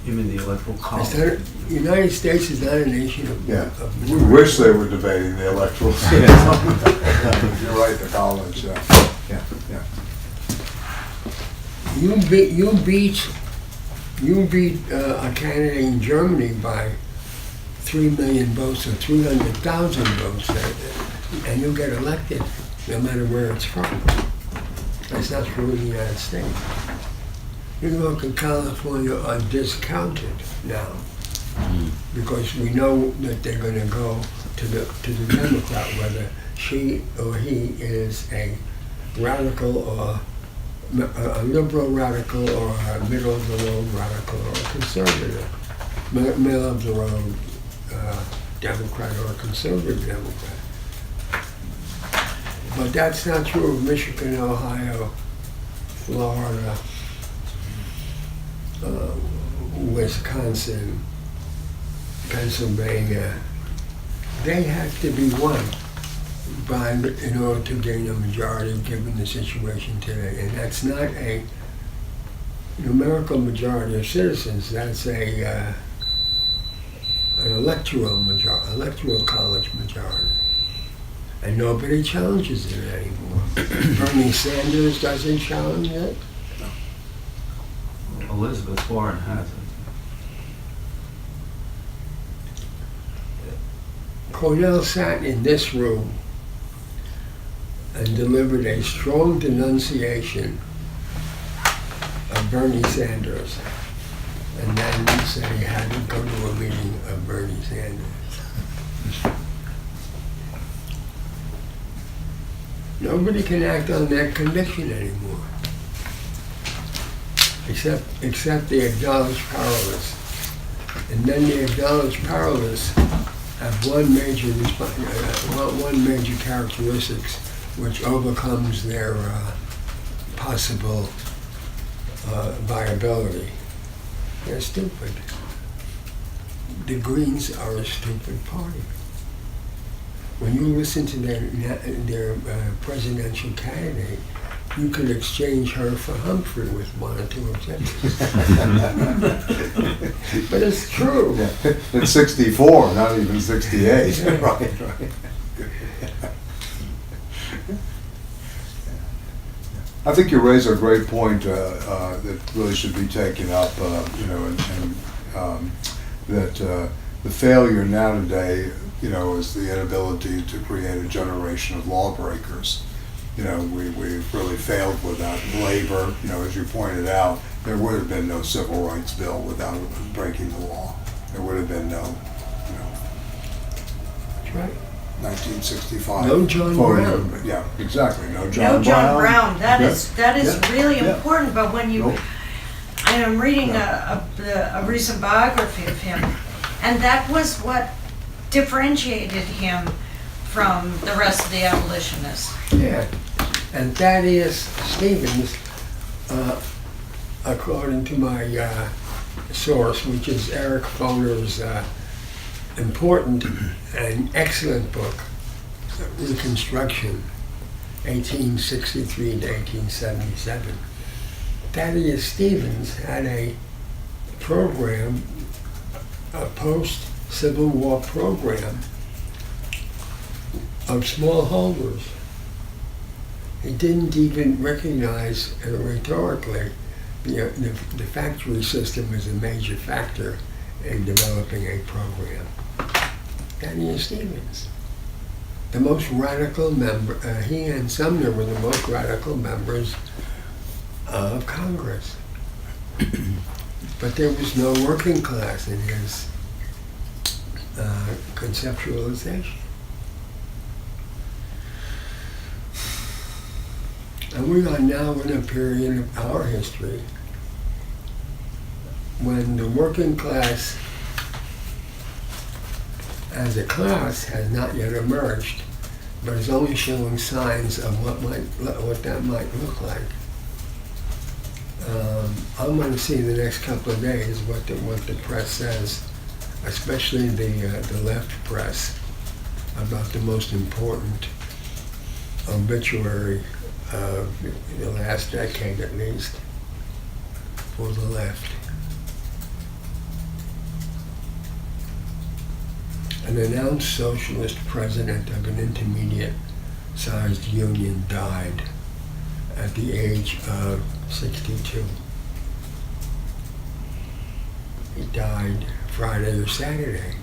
You mean the electoral college? The United States is not a nation of... Yeah, of we wish they were debating the electoral system. You're right, the college, yeah. You beat a candidate in Germany by 3 million votes or 300,000 votes, and you get elected no matter where it's from. That's not true in the United States. New York and California are discounted now because we know that they're going to go to the Democrat, whether she or he is a radical or a liberal radical or a middle-of-the-road radical or a conservative, middle-of-the-road Democrat or a conservative Democrat. But that's not true of Michigan, Ohio, Florida, Wisconsin, Pennsylvania. They have to be won in order to gain a majority given the situation today. And that's not a numerical majority of citizens, that's an electoral college majority. And nobody challenges it anymore. Bernie Sanders doesn't challenge it. Elizabeth Warren has it. Cornell sat in this room and delivered a strong denunciation of Bernie Sanders, and then said he had to go to a meeting of Bernie Sanders. Nobody can act on that conviction anymore, except the acknowledged powerless. And then the acknowledged powerless have one major characteristics which overcomes their possible viability. They're stupid. The Greens are a stupid party. When you listen to their presidential candidate, you could exchange her for Humphrey with one or two objectives. But it's true. Yeah. It's 64, not even 68. Right. I think you raise a great point that really should be taken up, and that the failure now today, is the inability to create a generation of lawbreakers. We've really failed with that. Labor, as you pointed out, there would have been no civil rights bill without breaking the law. There would have been no, That's right. 1965. No John voting. Brown. Yeah, exactly. No No John John Brown. Brown. That is really Yeah. important. But when you, Nope. I'm reading a recent biography of him, and that was what differentiated him from the rest of the abolitionists. Yeah, and Thaddeus Stevens, according to my source, which is Eric Foner's important and excellent book, Reconstruction, 1863 to 1877. Thaddeus Stevens had a program, a post-Civil War program of smallholders. He didn't even recognize rhetorically the factory system as a major factor in developing a program. Thaddeus Stevens, the most radical member, he and Sumner were the most radical members of Congress. But there was no working class in his conceptualization. And we are now in a period of our history when the working class as a class has not yet emerged, but is only showing signs of what that might look like. I'm going to see in the next couple of days what the press says especially the left press, about the most important obituary of the last decade at least for the left. An announced socialist president of an intermediate-sized union died at the age of 62. He died Friday or Saturday.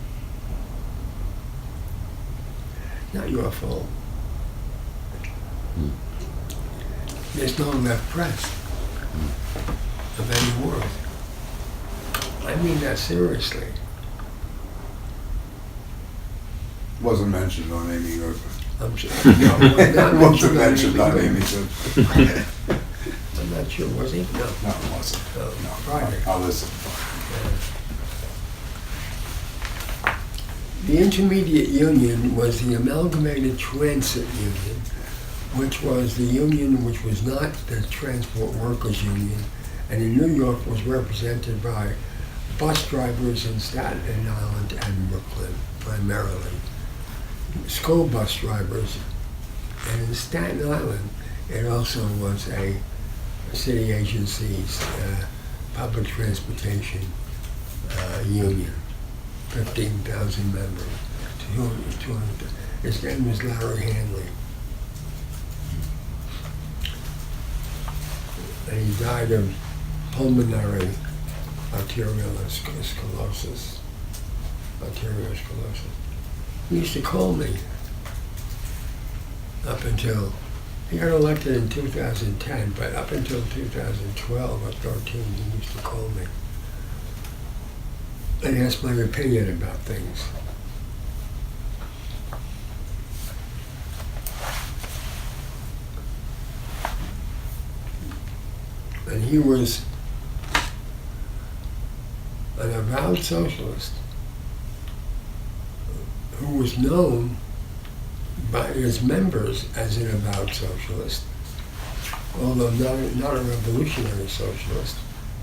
Not your fault. There's no left press of any worth. I mean that seriously. Wasn't mentioned on Amy Goodman. I'm sure. No, not Wasn't mentioned mentioned on Amy Goodman. I'm not sure, was he? No. No, it wasn't. No, No, Friday. I'll listen. The Intermediate Union was the Amalgamated Transit Union, which was the union which was not the Transport Workers Union, and in New York was represented by bus drivers in Staten Island and Brooklyn, primarily. School bus drivers, and in Staten Island, it also was a city agency's public transportation union, 15,000 members. 200. His name was Larry Hanley. And he died of pulmonary arteriosclerosis. He used to call me up until, he got elected in 2010, but up until 2012 or 13, he used to call me and ask my opinion about things. And he was an avowed socialist who was known by his members as an avowed socialist, although not a revolutionary socialist,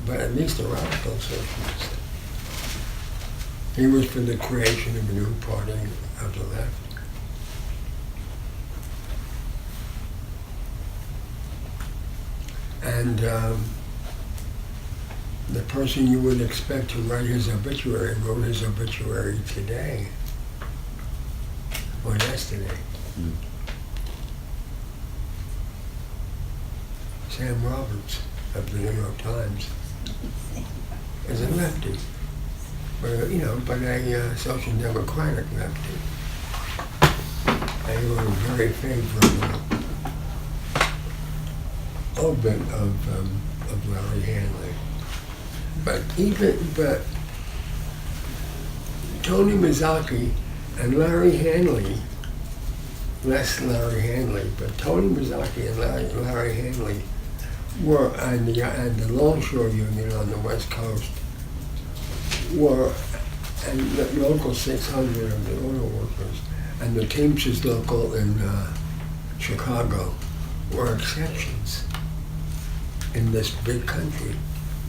but at least a radical socialist. He was for the creation of a new party of the left. And the person you would expect to write his obituary wrote his obituary today or yesterday. Sam Roberts of the New York Times is a lefty, but a social democratic lefty. And he was very favorable obit of Larry Hanley. But Tony Mazzocchi and Larry Hanley, less Larry Hanley, but Tony Mazzocchi and Larry Hanley were, and the Longshore Union on the West Coast were, and the local 600 of the oil workers, and the Teamsters local in Chicago were exceptions in this big country,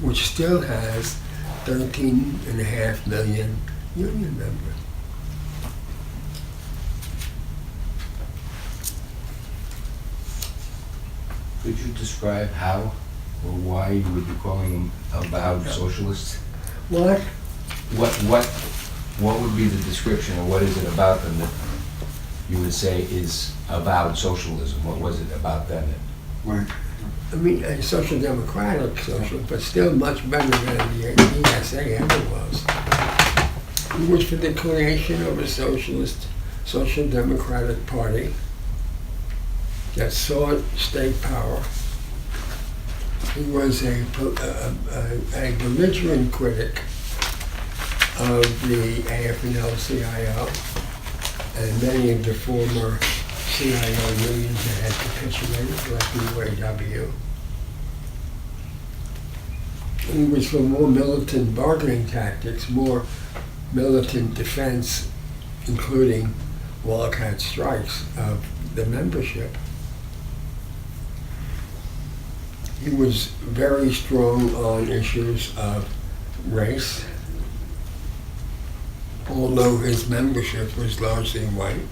which still has 13.5 million union members. Could you describe how or why you would be calling them avowed socialists? What? What would be the description, or what is it about them that you would say is avowed socialism? What was it about them that? I mean, a social democratic social, but still much better than the ESA ever was. He was for the creation of a socialist, social democratic party that sought state power. He was a belligerent critic of the AFL-CIO and many of the former CIO unions that had capitulated, like the UAW. He was for more militant bargaining tactics, more militant defense, including wildcat strikes of the membership. He was very strong on issues of race, although his membership was largely white.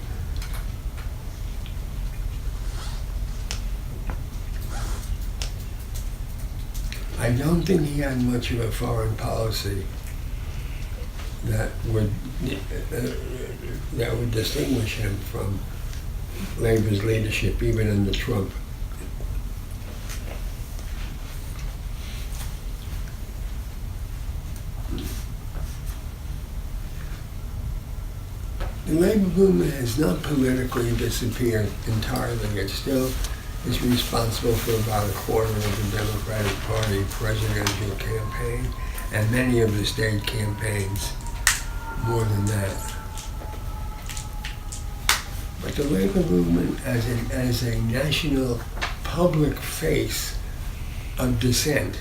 I don't think he had much of a foreign policy that would distinguish him from Labor's leadership, even under Trump. The labor movement has not politically disappeared entirely. It still is responsible for about a quarter of the Democratic Party presidential campaign and many of the state campaigns, more than that. But the labor movement as a national public face of dissent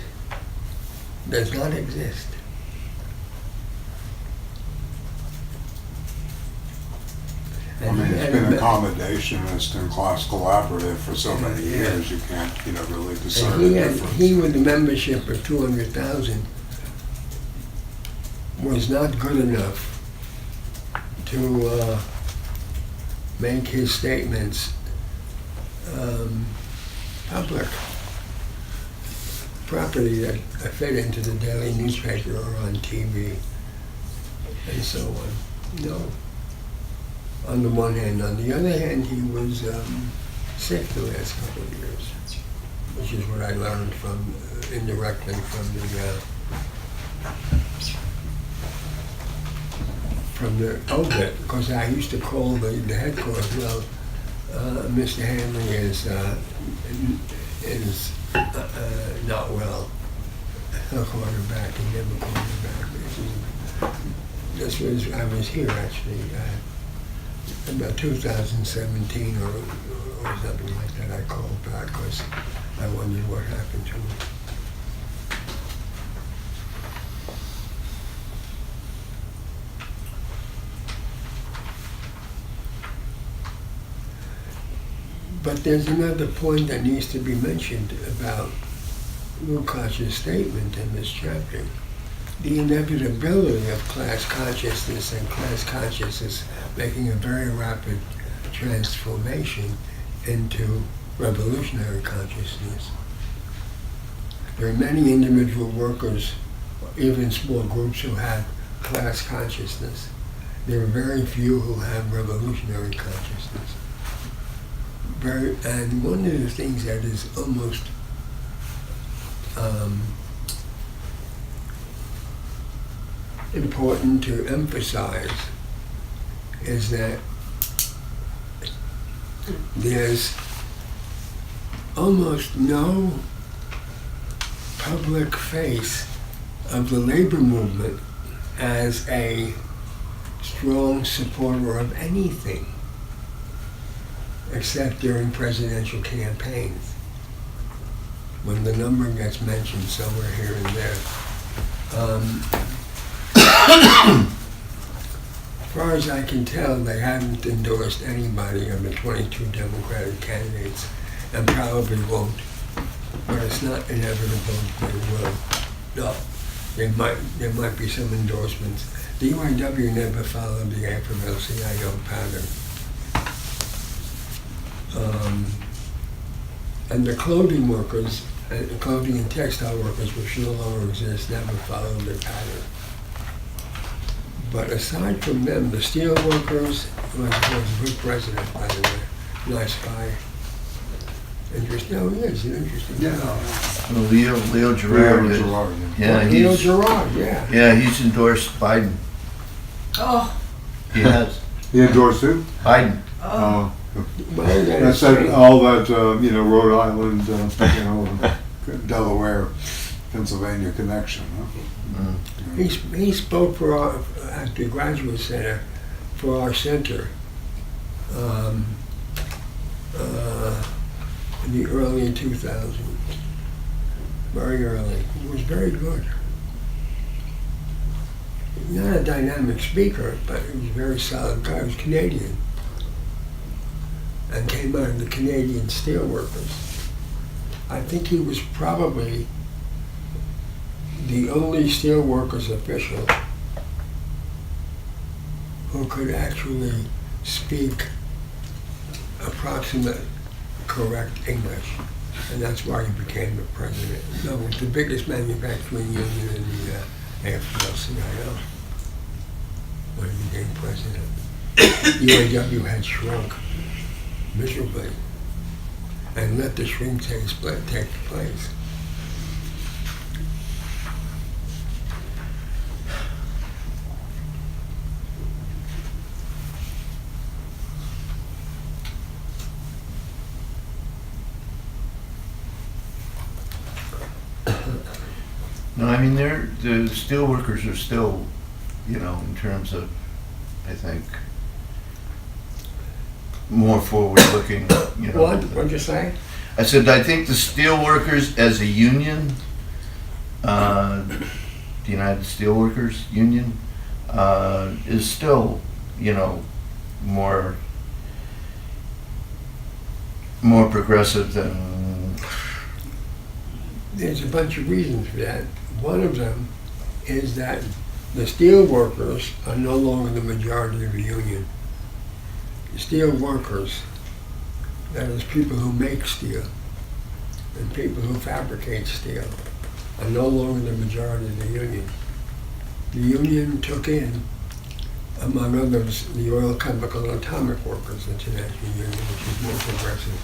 does not exist. I mean, it's been accommodationist and class collaborative for so many years, you can't, really discern the difference. He with a membership of 200,000 was not good enough to make his statements public property that fit into the daily newspaper or on TV and so on. No. On the one hand. On the other hand, he was sick the last couple of years, which is what I learned from indirectly from the OBIT, because I used to call the headquarters. Well, Mr. Hanley is not well. He'll call her back. He never called her back. I was here actually. About 2017 or something like that, I called back because I wondered what happened to him. But there's another point that needs to be mentioned about Lukács's statement in this chapter. The inevitability of class consciousness and class consciousness making a very rapid transformation into revolutionary consciousness. There are many individual workers, even small groups, who have class consciousness. There are very few who have revolutionary consciousness. And one of the things that is almost important to emphasize is that there's almost no public face of the labor movement as a strong supporter of anything except during presidential campaigns, when the number gets mentioned somewhere here and there. As far as I can tell, they haven't endorsed anybody of the 22 Democratic candidates, and probably won't. But it's not inevitable they will. No, there might be some endorsements. The UAW never followed the AFL-CIO pattern. And the clothing workers, clothing and textile workers, which no longer exist, never followed their pattern. But aside from them, the Steelworkers was a good president, by the way. Nice guy. Interesting. No, he is an interesting guy. Leo Gerard. Yeah, Leo Gerard, yeah. Yeah, he's endorsed Biden. Oh, He has. He endorsed who? Biden. oh. Well, That's all that, Rhode Island, Delaware, Pennsylvania connection, huh? He spoke at the Graduate Center for our center in the early 2000s, very early. He was very good. Not a dynamic speaker, but he was a very solid guy. He was Canadian and came out of the Canadian Steelworkers. I think he was probably the only Steelworkers official who could actually speak approximate correct English. And that's why he became the president. No, it was the biggest manufacturing union in the AFL-CIO when he became president. UAW had shrunk miserably and let the shrink take place. No, I mean, the steelworkers are still, you know, in terms of, I think, more forward-looking, you know. What'd you say? I said, I think the steelworkers as a union, the United Steelworkers Union, is still, you know, more progressive than. There's a bunch of reasons for that. One of them is that the steel workers are no longer the majority of the union. The steel workers, that is people who make steel and people who fabricate steel, are no longer the majority of the union. The union took in, among others, the Oil, Chemical, and Atomic Workers International Union, which is more progressive,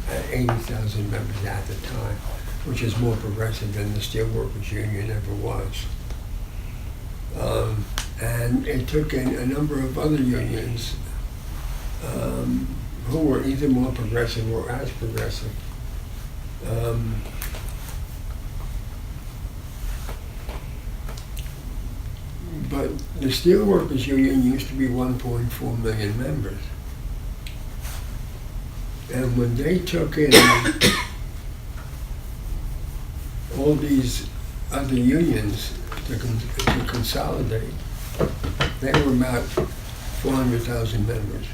at 80,000 members at the time, which is more progressive than the Steelworkers Union ever was. And it took in a number of other unions who were either more progressive or as progressive. But the Steelworkers Union used to be 1.4 million members. And when they took in all these other unions to consolidate, they were about 400,000 members,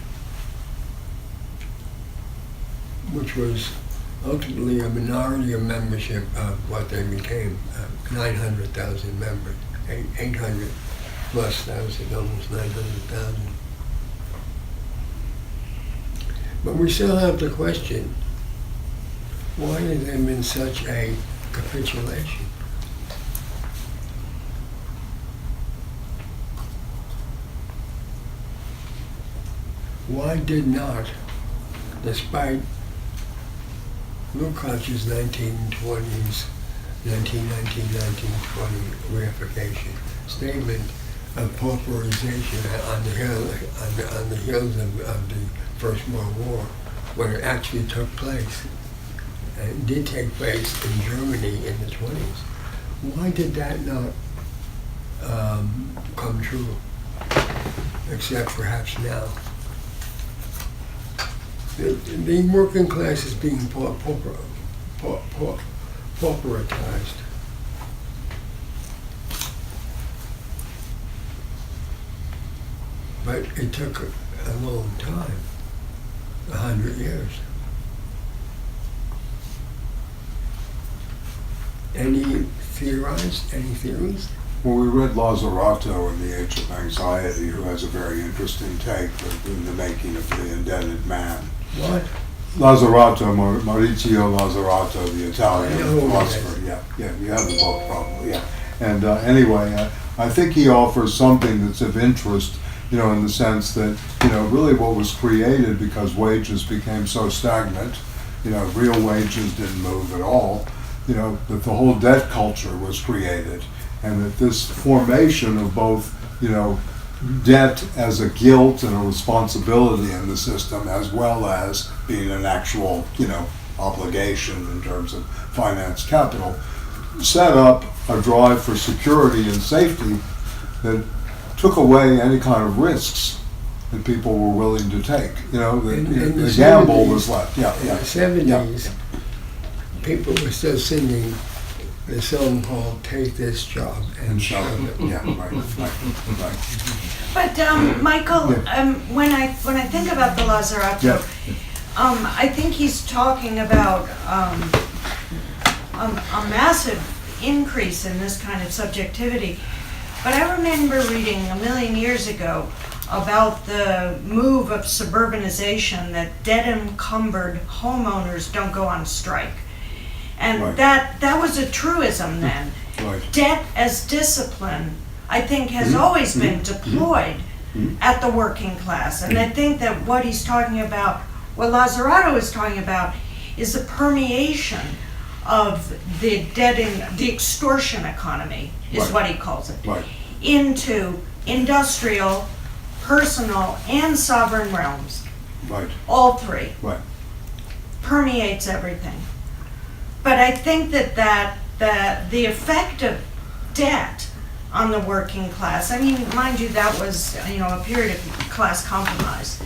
which was ultimately a minority of membership of what they became, 900,000 members, 800 plus thousand, almost 900,000. But we still have the question, why has there been such a capitulation? Why did not, despite Lukács's 1920s, 1919-1920 reification statement of pauperization on the heels of the First World War, when it actually took place, and did take place in Germany in the 20s. Why did that not come true, except perhaps now? The working class is being pauperized. But it took a long time, 100 years. Any theories? Well, we read Lazzarato in The Age of Anxiety, who has a very interesting take in the making of the indebted man. What? Lazzarato, Maurizio Lazzarato, the Italian I know philosopher. Yeah, you have the book probably, yeah. And anyway, I think he offers something that's of interest, you know, in the sense that, you know, really what was created because wages became so stagnant, you know, real wages didn't move at all, you know, that the whole debt culture was created, and that this formation of both, you know, debt as a guilt and a responsibility in the system, as well as being an actual, you know, obligation in terms of finance capital, set up a drive for security and safety that took away any kind of risks that people were willing to take. You know, the gamble was left. Yeah, in yeah. the 70s, people were still singing the song called "Take This Job and Shove It." Yeah, right. But Michael, Yeah. when I think about the Lazzarato, Yeah. I think he's talking about a massive increase in this kind of subjectivity. But I remember reading a million years ago about the move of suburbanization, that debt-encumbered homeowners don't go on strike. And Right. that was a truism then. Right. Debt as discipline, I think, has always been deployed at the working class. And I think that what he's talking about, what Lazzarato is talking about, is the permeation of the the extortion economy, is Right. what he calls it, Right. into industrial, personal, and sovereign realms. Right. All three. Right. Permeates everything. But I think that the effect of debt on the working class, I mean, mind you, that was, a period of class compromise,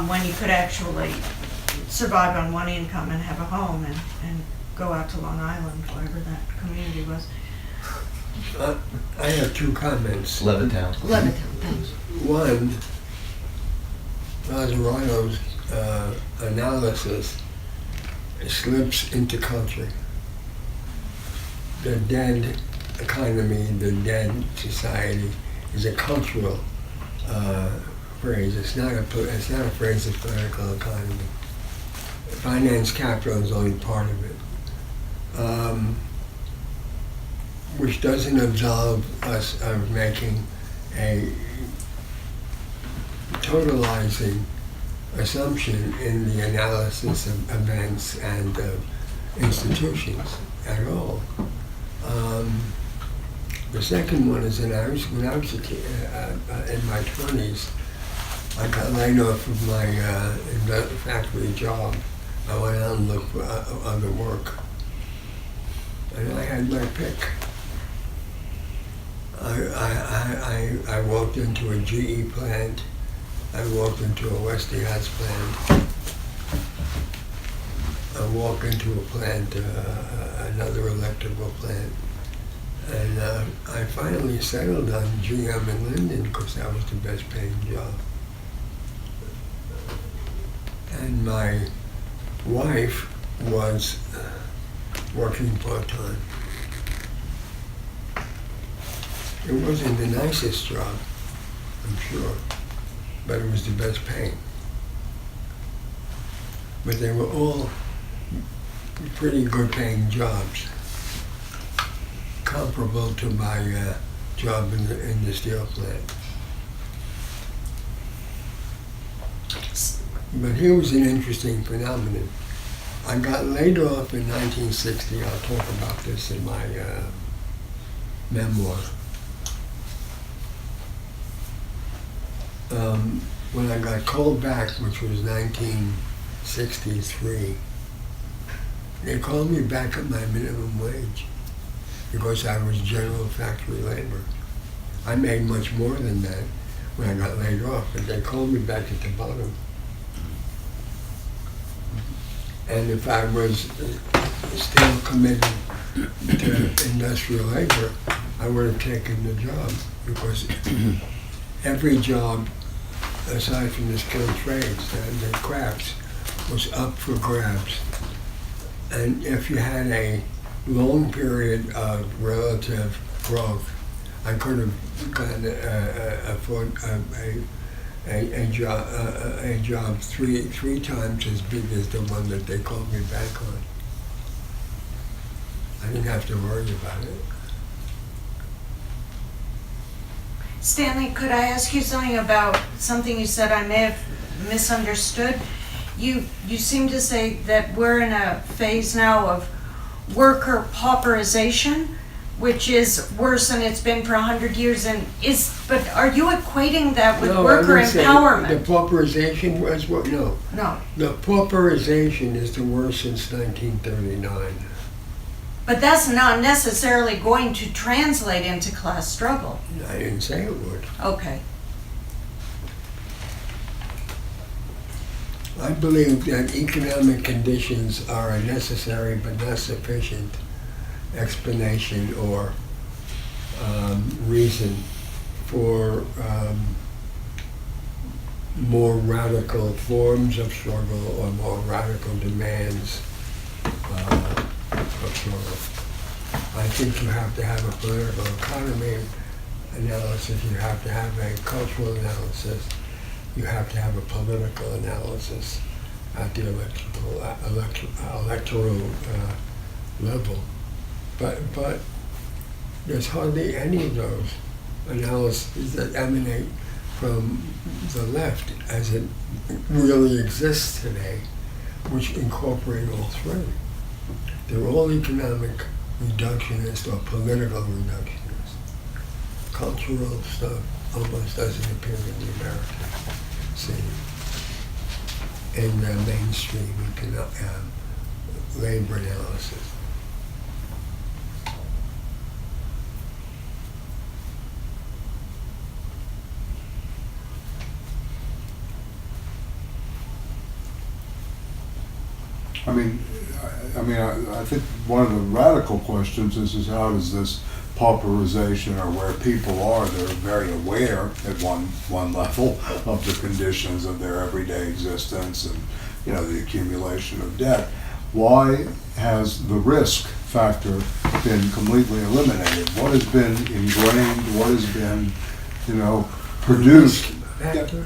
when you could actually survive on one income and have a home and go out to Long Island, wherever that community was. I have two comments. Levittown. Levittown, thanks. One, Lazzarato's analysis slips into culture. The dead economy, the dead society is a cultural phrase. It's not a phrase of political economy. Finance capital is only part of it, which doesn't absolve us of making a totalizing assumption in the analysis of events and institutions at all. The second one is that when I was in my 20s, I got laid off of my factory job. I went out and looked for other work, and I had my pick. I walked into a GE plant. I walked into a Westinghouse plant. I walked into a plant, another electrical plant. And I finally settled on GM in Linden because that was the best paying job. And my wife was working part-time. It wasn't the nicest job, I'm sure, but it was the best paying. But they were all pretty good paying jobs, comparable to my job in the steel plant. But here was an interesting phenomenon. I got laid off in 1960. I'll talk about this in my memoir. When I got called back, which was 1963, they called me back at my minimum wage because I was general factory labor. I made much more than that when I got laid off, but they called me back at the bottom. And if I was still committed to industrial labor, I would have taken the job because every job, aside from the skilled trades and the crafts, was up for grabs. And if you had a long period of relative growth, I could have gotten a job three times as big as the one that they called me back on. I didn't have to worry about it. Stanley, could I ask you something about something you said I may have misunderstood? You seem to say that we're in a phase now of worker pauperization, which is worse than it's been for 100 years. But are you equating that with No, worker I didn't say empowerment? the pauperization was what? No. No, The pauperization is the worst since 1939. but that's not necessarily going to translate into class struggle. I didn't say it would. Okay. I believe that economic conditions are a necessary but not sufficient explanation or reason for more radical forms of struggle or more radical demands of struggle. I think you have to have a political economy analysis, you have to have a cultural analysis, you have to have a political analysis at the electoral level. But there's hardly any of those analyses that emanate from the left as it really exists today, which incorporate all three. They're all economic reductionist or political reductionist. Cultural stuff almost doesn't appear in the American scene. In the mainstream labor analysis. I think one of the radical questions is how does this pauperization, or where people are, they're very aware at one level of the conditions of their everyday existence and, you know, the accumulation of debt. Why has the risk factor been completely eliminated? What has been ingrained? What has been, you know, produced?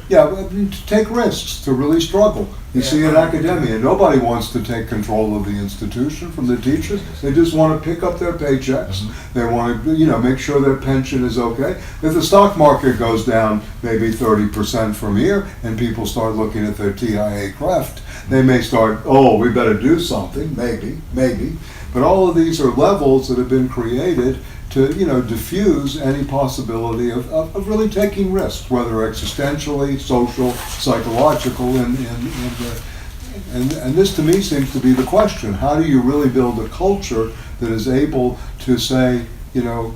Yeah, well, to take risks, to really struggle. You see in academia, nobody wants to take control of the institution from the teachers. They just want to pick up their paychecks. They want to, you know, make sure their pension is okay. If the stock market goes down maybe 30% from here, and people start looking at their TIA cleft, they may start, oh, we better do something, maybe. But all of these are levels that have been created to, you know, diffuse any possibility of really taking risks, whether existentially, social, psychological, and this to me seems to be the question. How do you really build a culture that is able to say, you know,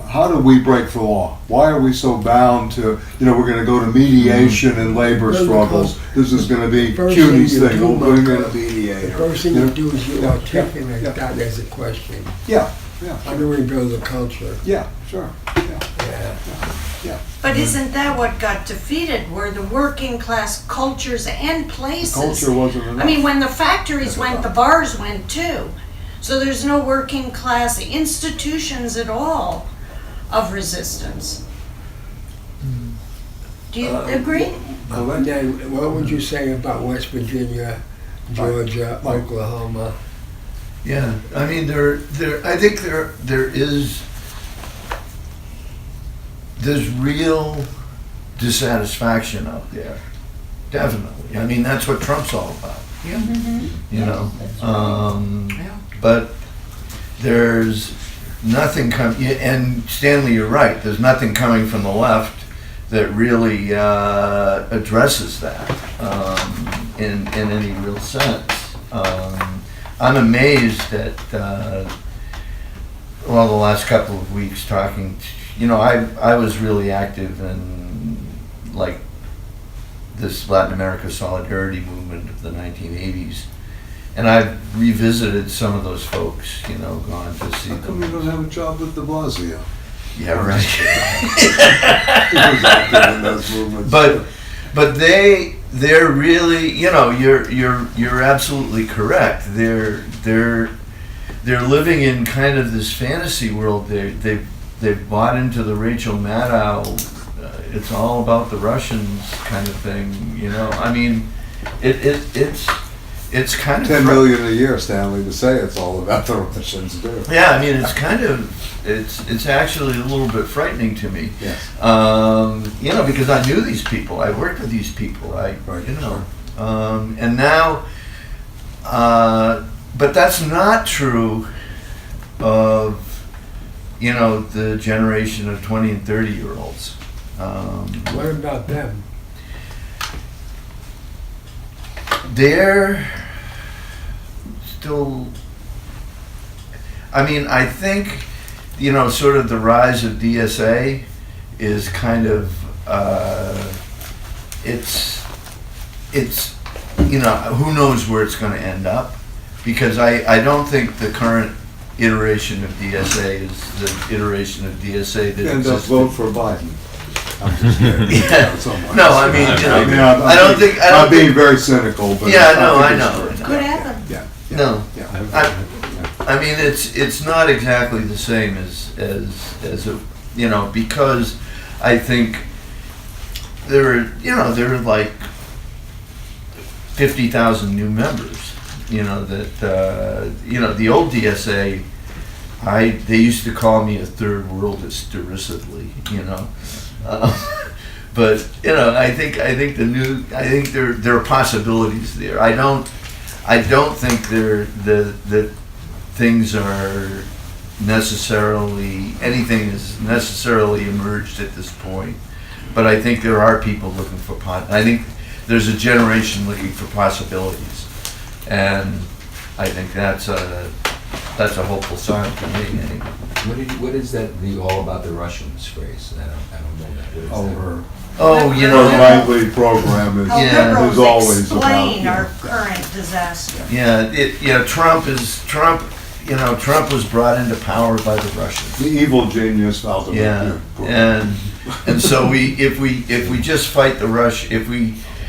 how do we break the law? Why are we so bound to, you know, we're going to go to mediation and labor struggles. This is going to be CUNY's thing. We'll bring in a mediator. The first thing you do is you articulate that as a question. Yeah. How do we build a culture? Yeah, sure. Yeah. But isn't that what got defeated, were the working class cultures and places? Culture wasn't enough. I mean, when the factories went, the bars went too. So there's no working class institutions at all of resistance. Do you agree? And then, what would you say about West Virginia, Georgia, Oklahoma? Yeah, I mean, I think there's real dissatisfaction out there, definitely. I mean, that's what Trump's all about, you know. But there's nothing coming, and Stanley, you're right, there's nothing coming from the left that really addresses that in any real sense. I'm amazed at, the last couple of weeks talking, you know, I was really active in, like, this Latin America solidarity movement of the 1980s. And I've revisited some of those folks, you know, gone to see them. How come you don't have a job with de Blasio? Yeah, right. He was active in those movements. But they're really, you know, you're absolutely correct. They're living in kind of this fantasy world. They've bought into the Rachel Maddow, it's all about the Russians kind of thing, you know. I mean, it's kind of 10 million a year, Stanley, to say it's all about the Russians too. Yeah, I mean, it's kind of, it's actually a little bit frightening to me. Yes. You know, because I knew these people, I worked with these people, you know. And now, but that's not true of, you know, the generation of 20 and 30-year-olds. What about them? They're still, I mean, I think, you know, sort of the rise of DSA is kind of, it's, you know, who knows where it's going to end up, because I don't think the current iteration of DSA is the iteration of DSA that End up existed. vote for Biden. I'm just kidding. Yeah. No, I mean, you know, I'm I don't think, I'm being very cynical, but Yeah, no, think I it's know. true. Could happen. Yeah. No. Yeah. I mean, it's not exactly the same as it because I think there are like 50,000 new members. The old DSA, they used to call me a third worldist derisively, but I think there are possibilities there. I don't think that things are anything is necessarily emerged at this point, but I think there are people looking for I think there's a generation looking for possibilities, and I think that's a hopeful sign for me. Anyway. What is that all about the Russians phrase? I don't know that. What is Over. Oh, The Langley program is How is always liberals explain our about. current disaster. Trump was brought into power by the Russians. The evil genius ultimate. Yeah, and so if we just fight the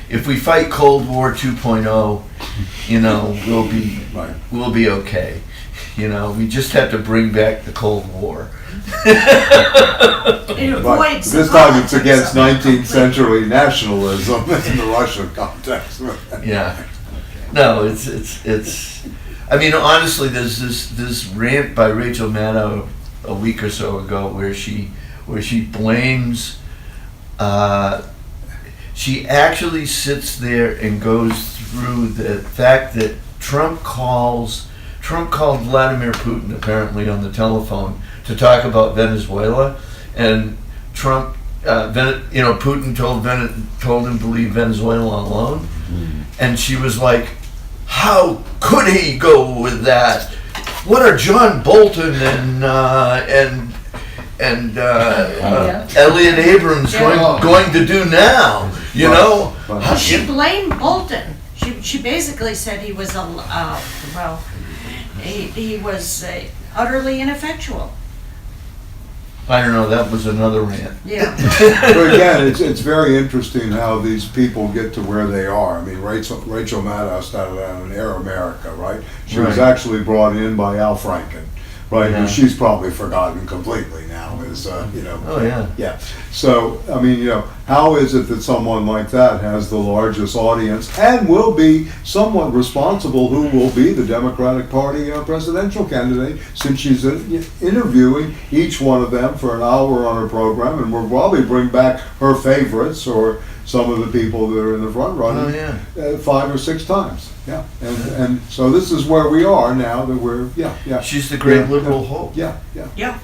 if we fight Cold War 2.0, Right. we'll be okay. We just have to bring back the Cold War. It But avoids this the time it's politics against of it 19th completely. century nationalism in the Russian context. Yeah. No, it's. I mean, honestly, there's this rant by Rachel Maddow a week or so ago where she blames. She actually sits there and goes through the fact that Trump called Vladimir Putin apparently on the telephone to talk about Venezuela, and Trump, Putin told him to leave Venezuela alone, and she was like, "How could he go with that? What are John Bolton and Elliot Abrams going to do now? Well, she blamed Bolton. She basically said he was he was utterly ineffectual. I don't know. That was another rant. Yeah. But again, it's very interesting how these people get to where they are. I mean, Rachel Maddow started out in Air America, right? She was Right. actually brought in by Al Franken, right? Yeah. And she's probably forgotten completely now. Oh yeah. Yeah. So, I mean, how is it that someone like that has the largest audience and will be somewhat responsible, who will be the Democratic Party presidential candidate, since she's interviewing each one of them for an hour on her program, and will probably bring back her favorites or some of the people that are in the front running Oh yeah. 5 or 6 times. Yeah. And so this is where we are now, that we're, She's the great Yeah. liberal hope. Yeah. Yeah.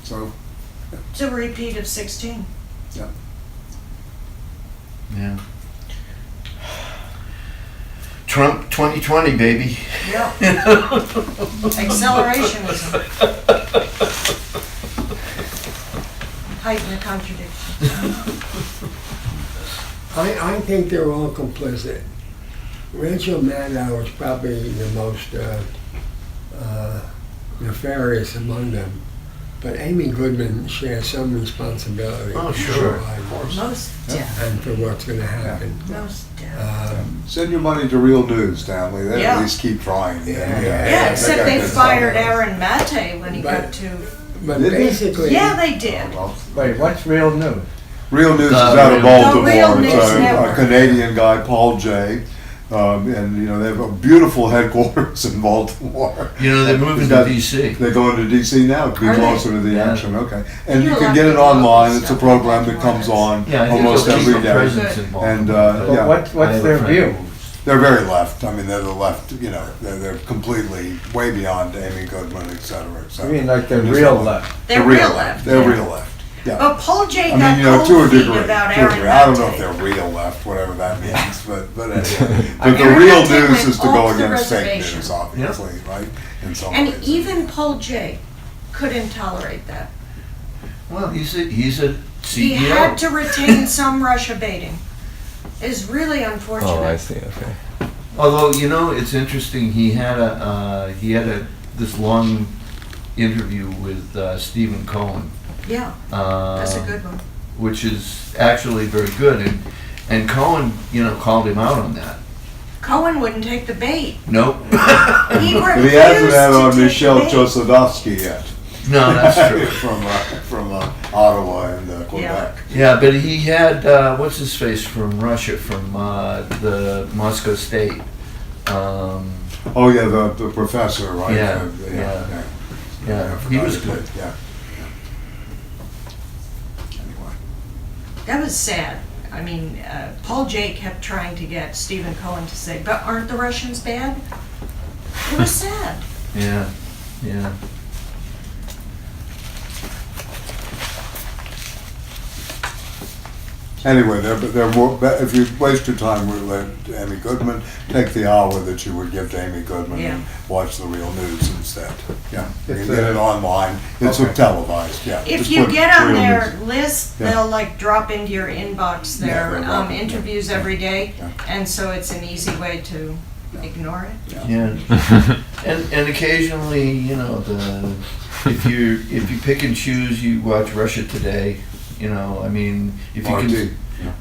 So, It's a repeat of 16. Yeah. Trump 2020, baby. Yeah. Accelerationism. Heighten the contradiction. I think they're all complicit. Rachel Maddow is probably the most nefarious among them, but Amy Goodman shares some responsibility. Oh, sure. Most deaf. And for what's going to happen. Most deaf. send your money to Real News, Stanley. They Yeah. at least keep trying. Yeah, except they got fired good stuff. Aaron Mate when he But- got to. But Did they? basically, Yeah, they did. Well, Wait, what's real news? Real News is The out of Real- Baltimore. The Real It's News a Network. Canadian guy, Paul J. And they have a beautiful headquarters in Baltimore. They're moving to DC. They're going to DC now to be Are they? closer to the Yeah. action. Okay, and You you know, can like get it the online. local It's a stuff program in that comes on Yeah, I think almost they'll keep every a day. presence in Baltimore. And But yeah, what's their view? they're very left. I mean, they're the left. They're completely way beyond Amy Goodman, et cetera, et I cetera. mean, like the Just real like- left. They're real left. They're yeah. real left. Yeah. But Paul J. I got mean, to a cold feet degree. about To a Aaron degree. I don't know if Mate. they're real left, whatever that means, but anyway. I But the Aaron real Mate news went is to go off the against fake reservation. news, obviously, right? In some And ways. even Paul J. couldn't tolerate that. Well, he's a He CEO. had to retain some Russia baiting. It's really unfortunate. Oh, I see, okay. Although it's interesting. He had this long interview with Stephen Cohen. Yeah, that's a good one. Which is actually very good, and Cohen called him out on that. Cohen wouldn't take the bait. Nope. He But he refused hasn't had to on take Michelle the bait. Chossudovsky yet. No, that's true. from Ottawa and Quebec. Yeah, but he had, what's his face from Russia, from the Moscow State. Oh, yeah, the professor, right? Yeah, Yeah. yeah. I Yeah, forgot he was his good. name, yeah. Anyway. That was sad. I mean, Paul Jay kept trying to get Stephen Cohen to say, but aren't the Russians bad? It was sad. Yeah, yeah. Anyway, there more, if you waste your time with Amy Goodman, take the hour that you would give to Amy Goodman Yeah. and watch the real news instead. Yeah, you It's, can get it online. It's okay. televised, yeah. If Just you put get on real their news. list, Yeah. they'll like drop into your inbox Yeah, their they're welcome. interviews Yeah. every day, Yeah. and so it's an easy way to ignore it. Yeah, and occasionally, if you pick and choose, you watch Russia Today. I mean, if you Marty,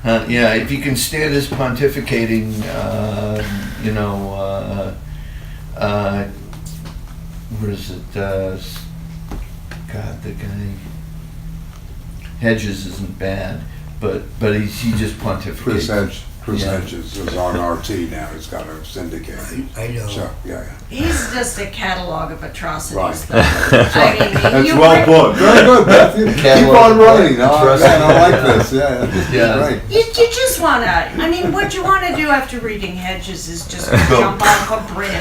can, if you can stand his pontificating, what is it? God, the guy Hedges isn't bad, but he just pontificates. Chris Yeah. Hedges is on RT now. He's got a syndicate. I know. So, yeah. He's just a catalog of atrocities. Right. though. I mean, That's you well re- put. Very good, Matthew. Keep Catalog on of writing. Oh, atrocities. man, I like this. Yeah, this is Yeah. great. You just want to, I mean, what you want to do after reading Hedges is just jump off a bridge.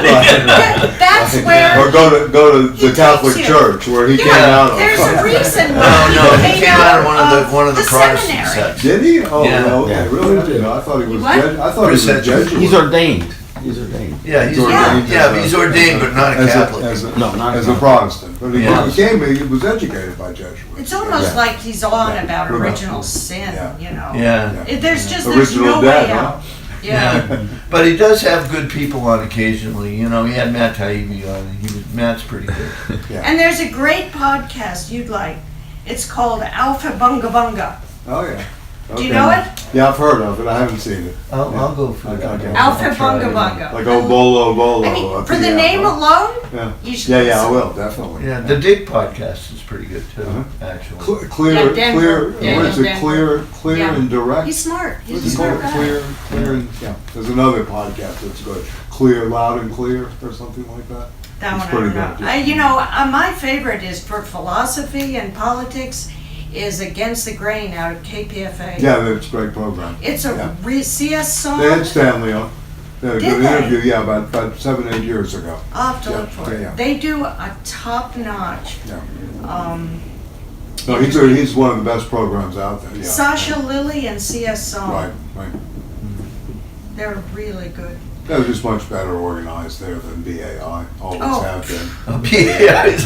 That's Or where, go to He the Catholic takes you. Church where he came yeah, out of. there's a reason Oh why no, he came out of one of the Protestant seminary. sects. Did he? Oh, Yeah. well, okay, Yeah. really? I didn't know. I thought he was. What? I thought he was a Chris Jesuit. Hedges. He's ordained. He's ordained. Yeah, he's ordained ordained. Yeah, as a- he's ordained, but not a As Catholic. No, not as a Catholic. Protestant, but he Yeah. he was educated by Jesuits. It's almost Yeah. like he's on Yeah. about Yeah. original sin, Yeah. Yeah. There's Original no dead, way huh? out. Yeah. But he does have good people on occasionally. He had Matt Taibbi on. Matt's pretty good. Yeah. And there's a great podcast you'd like. It's called Alpha Bunga Bunga. Oh yeah. Do you Okay. know it? Yeah, I've heard of it. I haven't seen it. I'll go for it. Okay. Alpha I'll try Bunga it. Bunga. Like oh bolo bolo. I mean, up for the app, name huh? alone, Yeah. you should Yeah, I listen. will definitely. Yeah, the Dig podcast is pretty good too, Uh-huh. actually. Clear, Denver. clear. Yeah, What is it? Denver. Clear Yeah. and direct. He's smart. He's What's a it smart called? guy. Clear and yeah. There's another podcast that's good. Clear, loud and clear, or something like that. That It's one I pretty don't know. good, yeah. My favorite is for philosophy and politics is Against the Grain out of KPFA. Yeah, that's a great program. It's a Yeah. CS song. They had Stanley on. They had a Did good they? interview. Yeah, about 7-8 years ago. I'll have to Yeah, look for it. yeah. They do a top-notch. Yeah. No, He's one of the best programs out there. Yeah. Sasha Lilly and CS Song. Right. They're really good. They're just much better organized there than BAI. Always Oh. have been. It's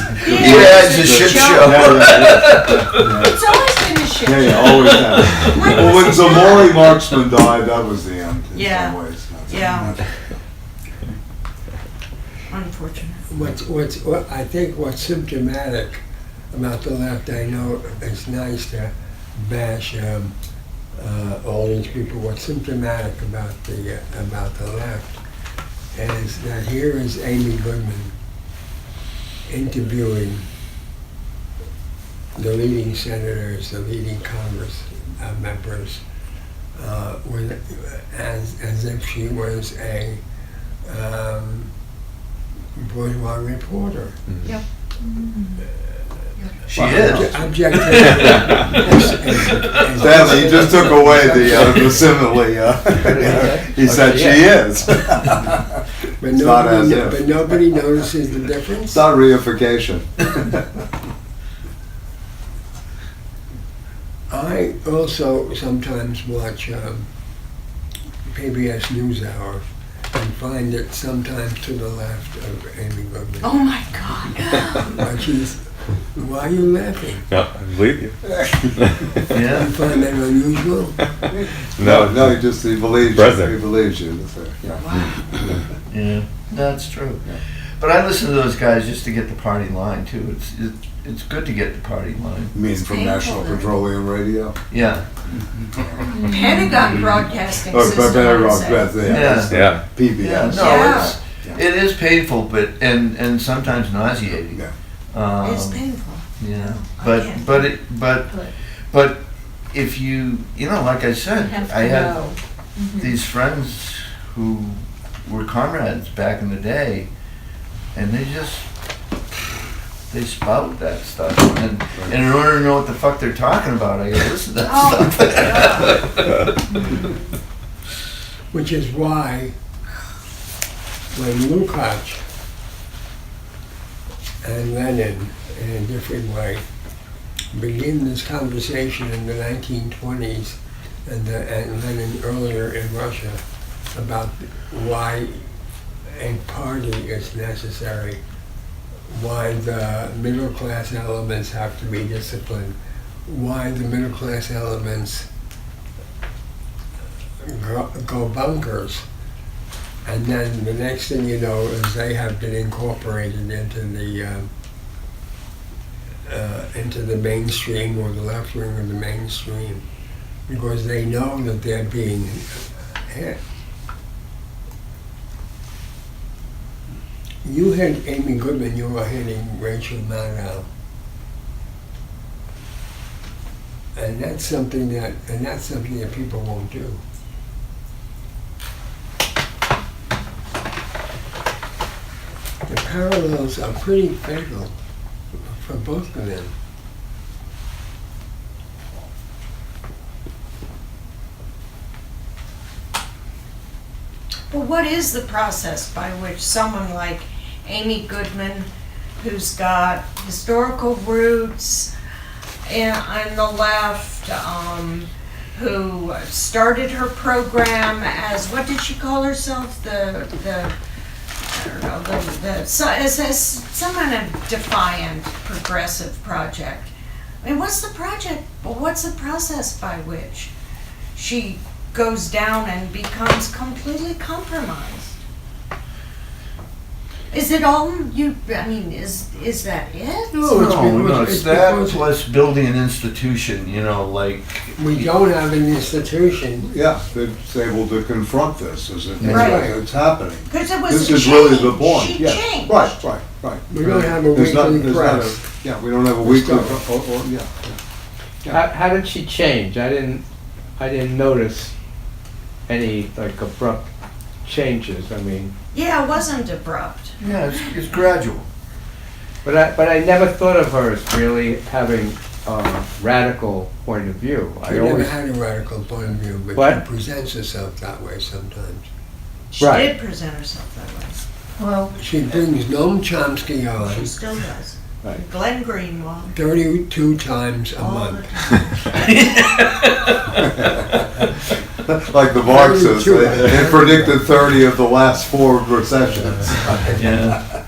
a shit joke. show. Yeah. It's always been a shit Yeah, show. always have. When Well, when was it Zamori Marksman died, that was the end in Yeah. some ways. Yeah. Unfortunate. I think what's symptomatic about the left, I know it's nice to bash all these people. What's symptomatic about the left is that here is Amy Goodman interviewing the leading senators, the leading Congress members, as if she was a bourgeois reporter. Yep. She is. Objectively. Stanley, you just took away the simile. He said she is. But It's not as if. but nobody notices the difference. It's not reification. I also sometimes watch PBS NewsHour and find it sometimes to the left of Amy Goodman. Oh my God. But why are you laughing? No, I believe you. Yeah. You find that unusual? No, he believes President. you. He believes you. That's it. Yeah. Wow. Yeah, that's true. But I listen to those guys just to get the party line too. It's good to get the party line. You mean It's from painful, National then. Petroleum Radio? Yeah. Pentagon Broadcasting Or System. better I would off, say. Yeah. PBS. Yeah, no, Yeah. it is painful, but and sometimes nauseating. Yeah. It's painful. Yeah, I but can't. but if you like I You said, have to I had know. Mhm. these friends who were comrades back in the day, and they spout that stuff, and in order to know what the fuck they're talking about, I gotta listen to that Oh, stuff. God. Which is why when Lukács and Lenin, in a different way, begin this conversation in the 1920s and Lenin earlier in Russia about why a party is necessary, why the middle class elements have to be disciplined, why the middle class elements go bunkers. And then the next thing you know is they have been incorporated into the mainstream, or the left wing of the mainstream, because they know that they're being hit. You had Amy Goodman, you were hitting Rachel Maddow. And that's something that people won't do. The parallels are pretty fatal for both of them. But what is the process by which someone like Amy Goodman, who's got historical roots on the left, who started her program as, what did she call herself? As some kind of defiant progressive project. I mean, what's the project? Well, what's the process by which she goes down and becomes completely compromised? Is it all you? I mean, is that it? No, it's that because plus building an institution, like. we don't have an institution. Yeah, that's able to confront this as Right. it's happening. Because it was This a is change. really the point. She Yeah. changed. Right. We don't have a There's not- weekly there's not press. Yeah, we don't have a weekly, Start. yeah. How did she change? I didn't notice any like abrupt changes. I mean, Yeah, it wasn't abrupt. Yeah, it's gradual. but I never thought of her as really having a radical point of view. She I never always had a radical point of view, but What? she presents herself that way sometimes. She Right. did present herself that way. Well, She brings Noam Chomsky She on still does. Right. Glenn Greenwald. 32 times a All month. the time. Like the Marxists, 32. they predicted 30 of the last 4 recessions. yeah.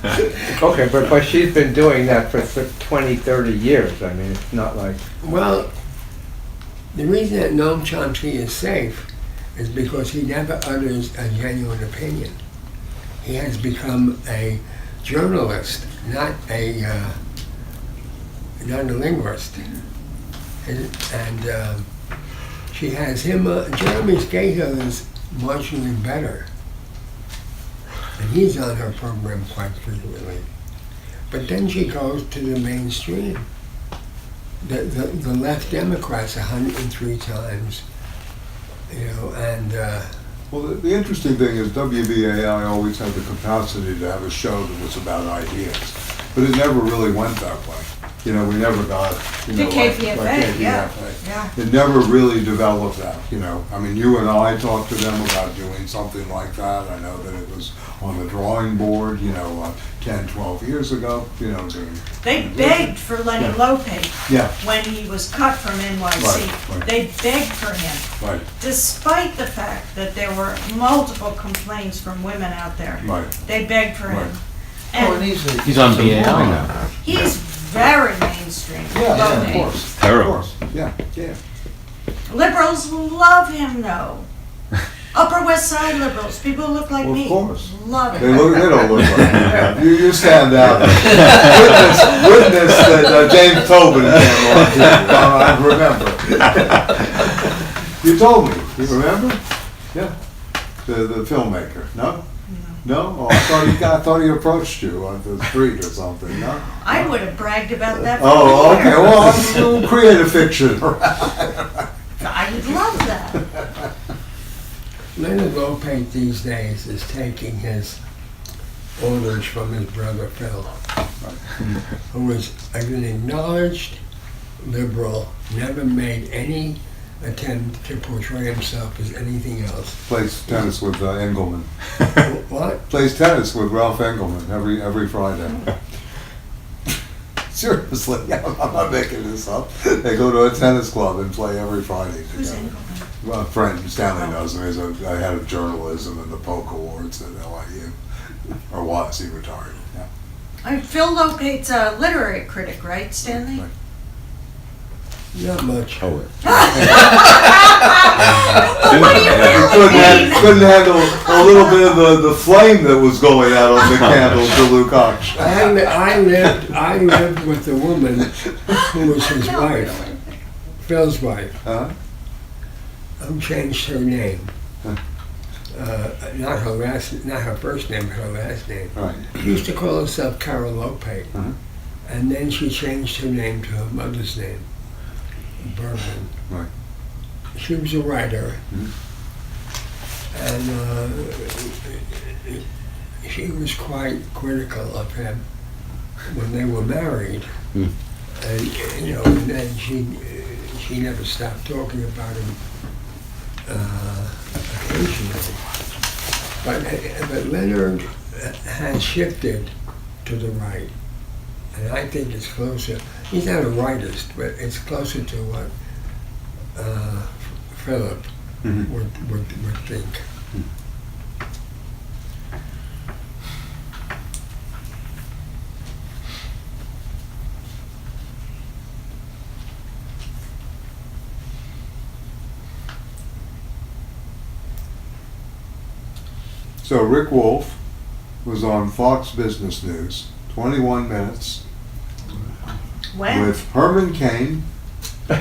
Okay, but she's been doing that for 20, 30 years. I mean, it's not like Well, the reason that Noam Chomsky is safe is because he never utters a genuine opinion. He has become a journalist, not a linguist. And she has him, Jeremy Scahill is marginally better. And he's on her program quite frequently. But then she goes to the mainstream. The left Democrats 103 times, and Well, the interesting thing is WBAI always had the capacity to have a show that was about ideas, but it never really went that way. We never got, The like KPFA, yeah. KPFA. It never really developed that, I mean, you and I talked to them about doing something like that. I know that it was on the drawing board, 10, 12 years ago, doing. They begged for Lenny Lopez Yeah, when he was cut from NYC. Right. They begged for him, right, despite the fact that there were multiple complaints from women out there. right. They begged for him. Right. Oh, and And he's on a BAI moron. now. he's very mainstream. Yeah, Lopez. of course. Terrible. Of course, yeah. Liberals love him though. Upper West Side liberals, people who look like Well, of me, course. love They him. don't look like that. You stand out. Witness that James Tobin came on. I remember. You told me. You remember? Yeah. The filmmaker. No? No? Oh, I thought he approached you on the street or something, no? I would have bragged about that for Oh, okay, years. well, we'll create a fiction. I would love that. Leonard Lopate these days is taking his orders from his brother Phil, who is an acknowledged liberal, never made any attempt to portray himself as anything else. Plays tennis with Engelman. What? Plays tennis with Ralph Engelman every Friday. Seriously, I'm not making this up. They go to a tennis club and play every Friday Who's together. Engelman? Well, a friend, Stanley knows him. He's a head of journalism in the Polk Awards at LIU. Or was, he retired. Yeah. Phil Lopate's a literary critic, right, Stanley? Right. Not much. Oh, What do you really mean? Couldn't handle a little bit of the flame that was going out of the candle to Lukács. I lived with a woman who was his No, wife, really. Phil's wife, Huh? who changed her name. Not her first name, but her last name. Right. She used to call herself Carol Lopate, Uh-huh. and then she changed her name to her mother's name, Berman. Right. She was a writer, and she was quite critical of him when they were married. And and then she never stopped talking about him occasionally. But Leonard has shifted to the right, and I think it's closer. He's not a rightist, but it's closer to what Philip would think. So Rick Wolf was on Fox Business News, 21 minutes, When? with Herman Cain, Oh,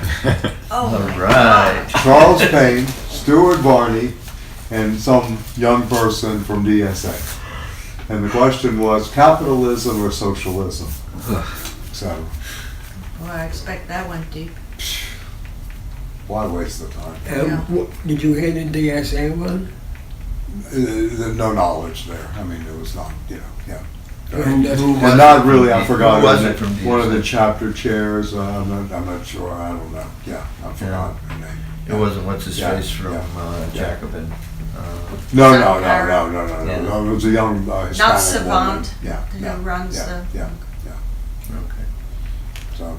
my All right. Charles Payne, Stuart Varney, and some young person from DSA. And the question was capitalism or socialism. So Well, I expect that went deep. why waste the time? Did you hear the DSA one? No knowledge there. I mean, it was not, yeah. And, And not really, I forgot. Who was it from One of the DSA? chapter chairs, I'm not sure, I don't know. Yeah, I forgot her name. It wasn't what's his Yeah, face from yeah. Jacobin. No, Yeah. it was a young Hispanic Not woman. Savant, Yeah, who yeah, runs yeah, the- Yeah, Okay. so.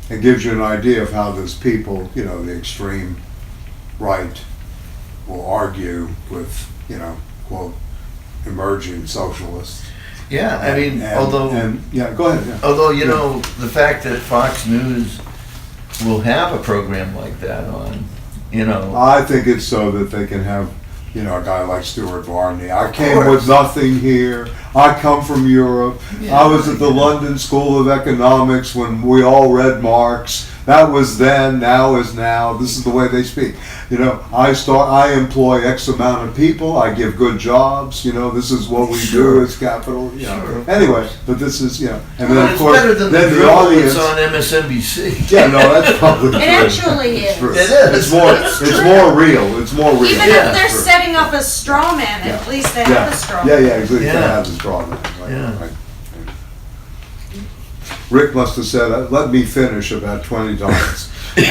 It gives you an idea of how those people, the extreme right will argue with, quote, emerging socialists. Yeah, I mean, Yeah, go ahead, yeah. although, the fact that Fox News will have a program like that on, I think it's so that they can have, a guy like Stuart Varney. I came with nothing here. I come from Europe. I was at the London School of Economics when we all read Marx. That was then, now is now. This is the way they speak. I employ X amount of people. I give good jobs. This is what we do as capital. Sure. Anyway, but this is, and then Well, of it's course, better than then the the drill audience. that's on MSNBC. Yeah, no, that's probably true. It actually is. True. It is. It's more. It's It's true. more real. It's more real. Even Yeah. if they're True. setting up a straw man, at least they have a straw Yeah, man. exactly. Yeah. They have the straw man. Right, Yeah. right. Rick must have said, "Let me finish" about 20 times. I'm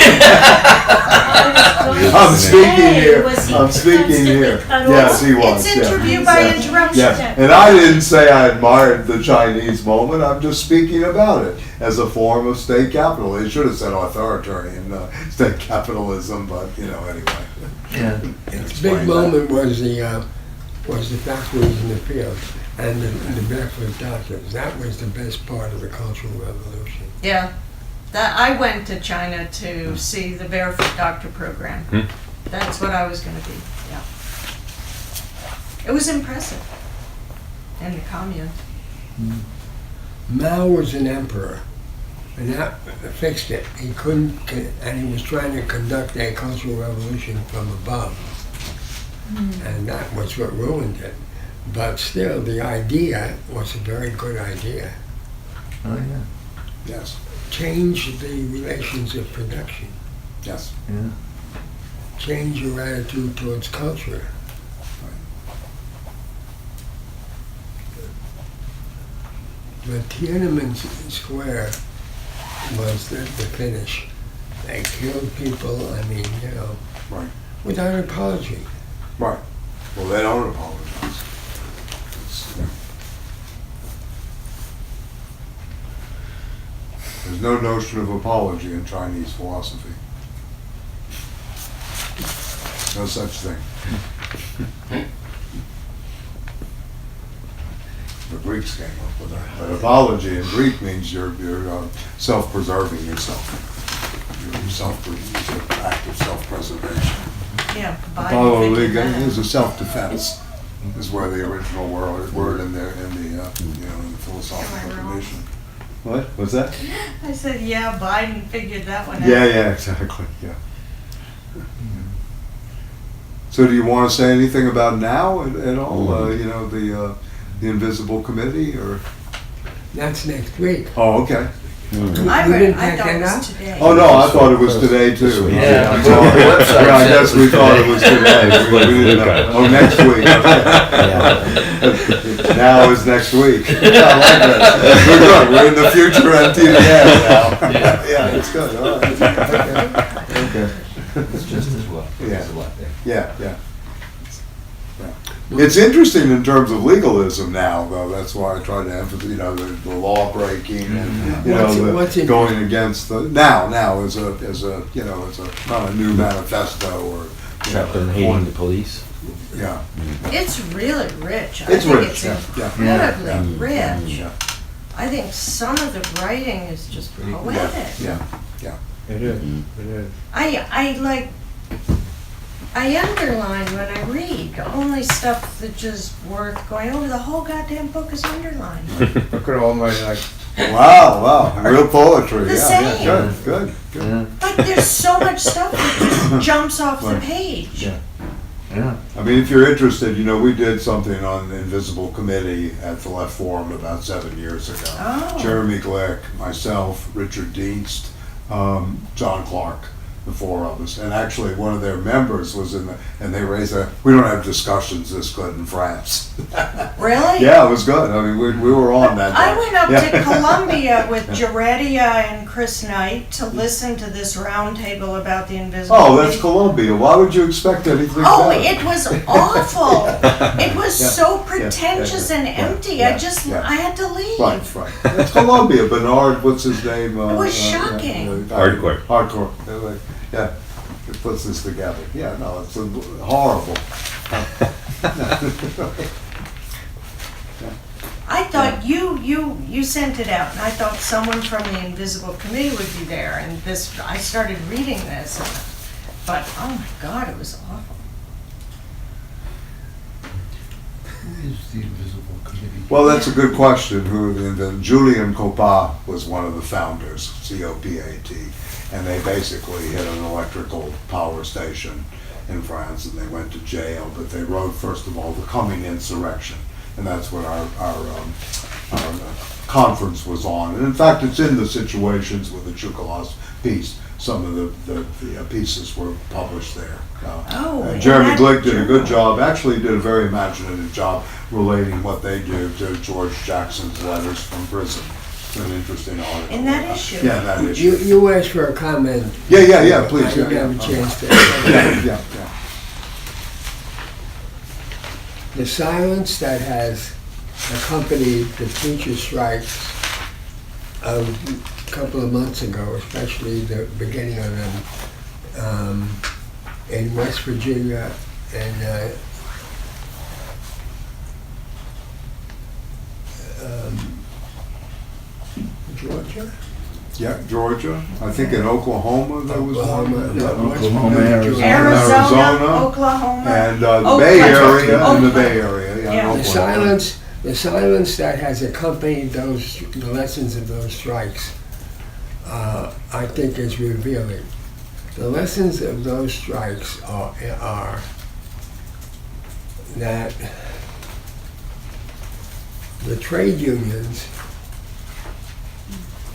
speaking here. I'm speaking here. Yes, he was. It's yeah. interview by Yeah. interruption. Yeah, and I didn't say I admired the Chinese moment. I'm just speaking about it as a form of state capital. They should have said authoritarian state capitalism, but anyway. Yeah. Its big moment was the factories in the field and the barefoot doctors. That was the best part of the Cultural Revolution. Yeah. I went to China to see the Barefoot Doctor program. That's what I was going to be. Yeah. It was impressive. And the commune. Mao was an emperor, And that fixed it. He couldn't, and he was trying to conduct a cultural revolution from above. And that was what ruined it. But still, the idea was a very good idea. Oh, yeah. Yes, Change the relations of production. yes. Yeah. Change your attitude towards culture. But Tiananmen Square was the finish. They killed people, I mean, you know, Right. without apology. Right. Well, they don't apologize. There's no notion of apology in Chinese philosophy. No such thing. The Greeks came up with that. But apology in Greek means you're self-preserving yourself. It's an act of self-preservation. Yeah, Apology Biden figured that is out. a self-defense. Is where the original word in the philosophical tradition. What? What's that? I said, yeah, Biden figured that one out. Yeah, exactly, yeah. So do you want to say anything about now at all? You know, the Invisible Committee, or? That's next week. Oh, okay. I You read, didn't I take thought that it was out? today. Oh, no, I thought it was today too. Yeah. I'm sorry. The website Yeah, I guess says we it's thought it today. was today. We didn't know. Oh, next week, okay. Now is next week. I like that. We're good, we're in the future MTVS now. Yeah, it's good, all right. Okay. It's just as well. Yeah. It's a lot there. Yeah, yeah. It's interesting in terms of legalism now, though. That's why I try to emphasize, you know, the law breaking and, you know, What's the it- going against the, now as a, you know, as a, not a new manifesto or, you Chapter on know, hating the police. yeah. It's really rich. I It's think rich, it's yeah, yeah. incredibly Yeah. rich. Yeah. I think some of the writing is just poetic. Yeah. It is, it is. I underline when I read, only stuff that just worth going over. The whole goddamn book is underlined. Look at all my, like, Wow, real poetry, The yeah, same. yeah, good. Yeah. Like there's so much stuff that just jumps off the Right. page. Yeah. Yeah. I mean, if you're interested, you know, we did something on the Invisible Committee at the Left Forum about 7 years ago. Oh. Jeremy Glick, myself, Richard Dienst, John Clark, the four of us. And actually, one of their members was in the, and they raised a, we don't have discussions this good in France. Really? Yeah, it was good. I mean, we were on that day. I went up Yeah. to Columbia with Jaredia and Chris Knight to listen to this roundtable about the Invisible Oh, that's Committee. Columbia. Why would you expect anything Oh, better? it was awful. It was Yeah, so yeah, pretentious and empty. yeah, I had to leave. Right. It's Columbia. Bernard, what's his name? It was shocking. Hardcore. Hardcore. Yeah, it puts this together. Yeah, no, it's horrible. I thought you sent it out, and I thought someone from the Invisible Committee would be there, and this, I started reading this, but oh my God, it was awful. Who is the Invisible Committee? Well, that's a good question. Julian Copat was one of the founders, C-O-P-A-T, and they basically hit an electrical power station in France, and they went to jail. But they wrote, first of all, the coming insurrection, and that's what our conference was on. And in fact, it's in the Situations with the Chukalas piece. Some of the pieces were published there. In Jeremy that Glick did a good journal. job, actually did a very imaginative job relating what they do to George Jackson's letters from prison. It's an interesting article. In that issue? Yeah, that issue. You asked for a comment. Yeah, please. I didn't have a chance to. Yeah. The silence that has accompanied the teacher strikes a couple of months ago, especially the beginning of them in West Virginia and Georgia? Yeah, Georgia. I think in Oklahoma there was one. Oklahoma, Arizona. Arizona, Oklahoma. And the Oakland. Bay Area, Oakland. in the Bay Area. Yeah. in The silence that has accompanied the lessons of those strikes I think is revealing. The lessons of those strikes are that the trade unions,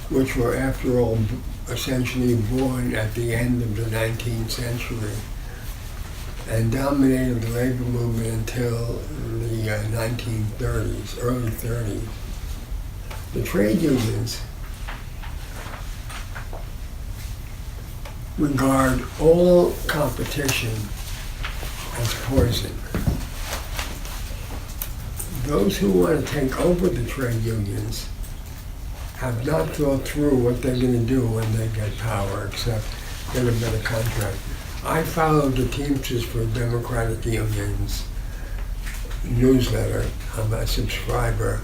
which were after all essentially born at the end of the 19th century and dominated the labor movement until the 1930s, early 30s, the trade unions regard all competition as poison. Those who want to take over the trade unions have not thought through what they're going to do when they get power, except get a better contract. I followed the Teamsters for Democratic Unions newsletter. I'm a subscriber.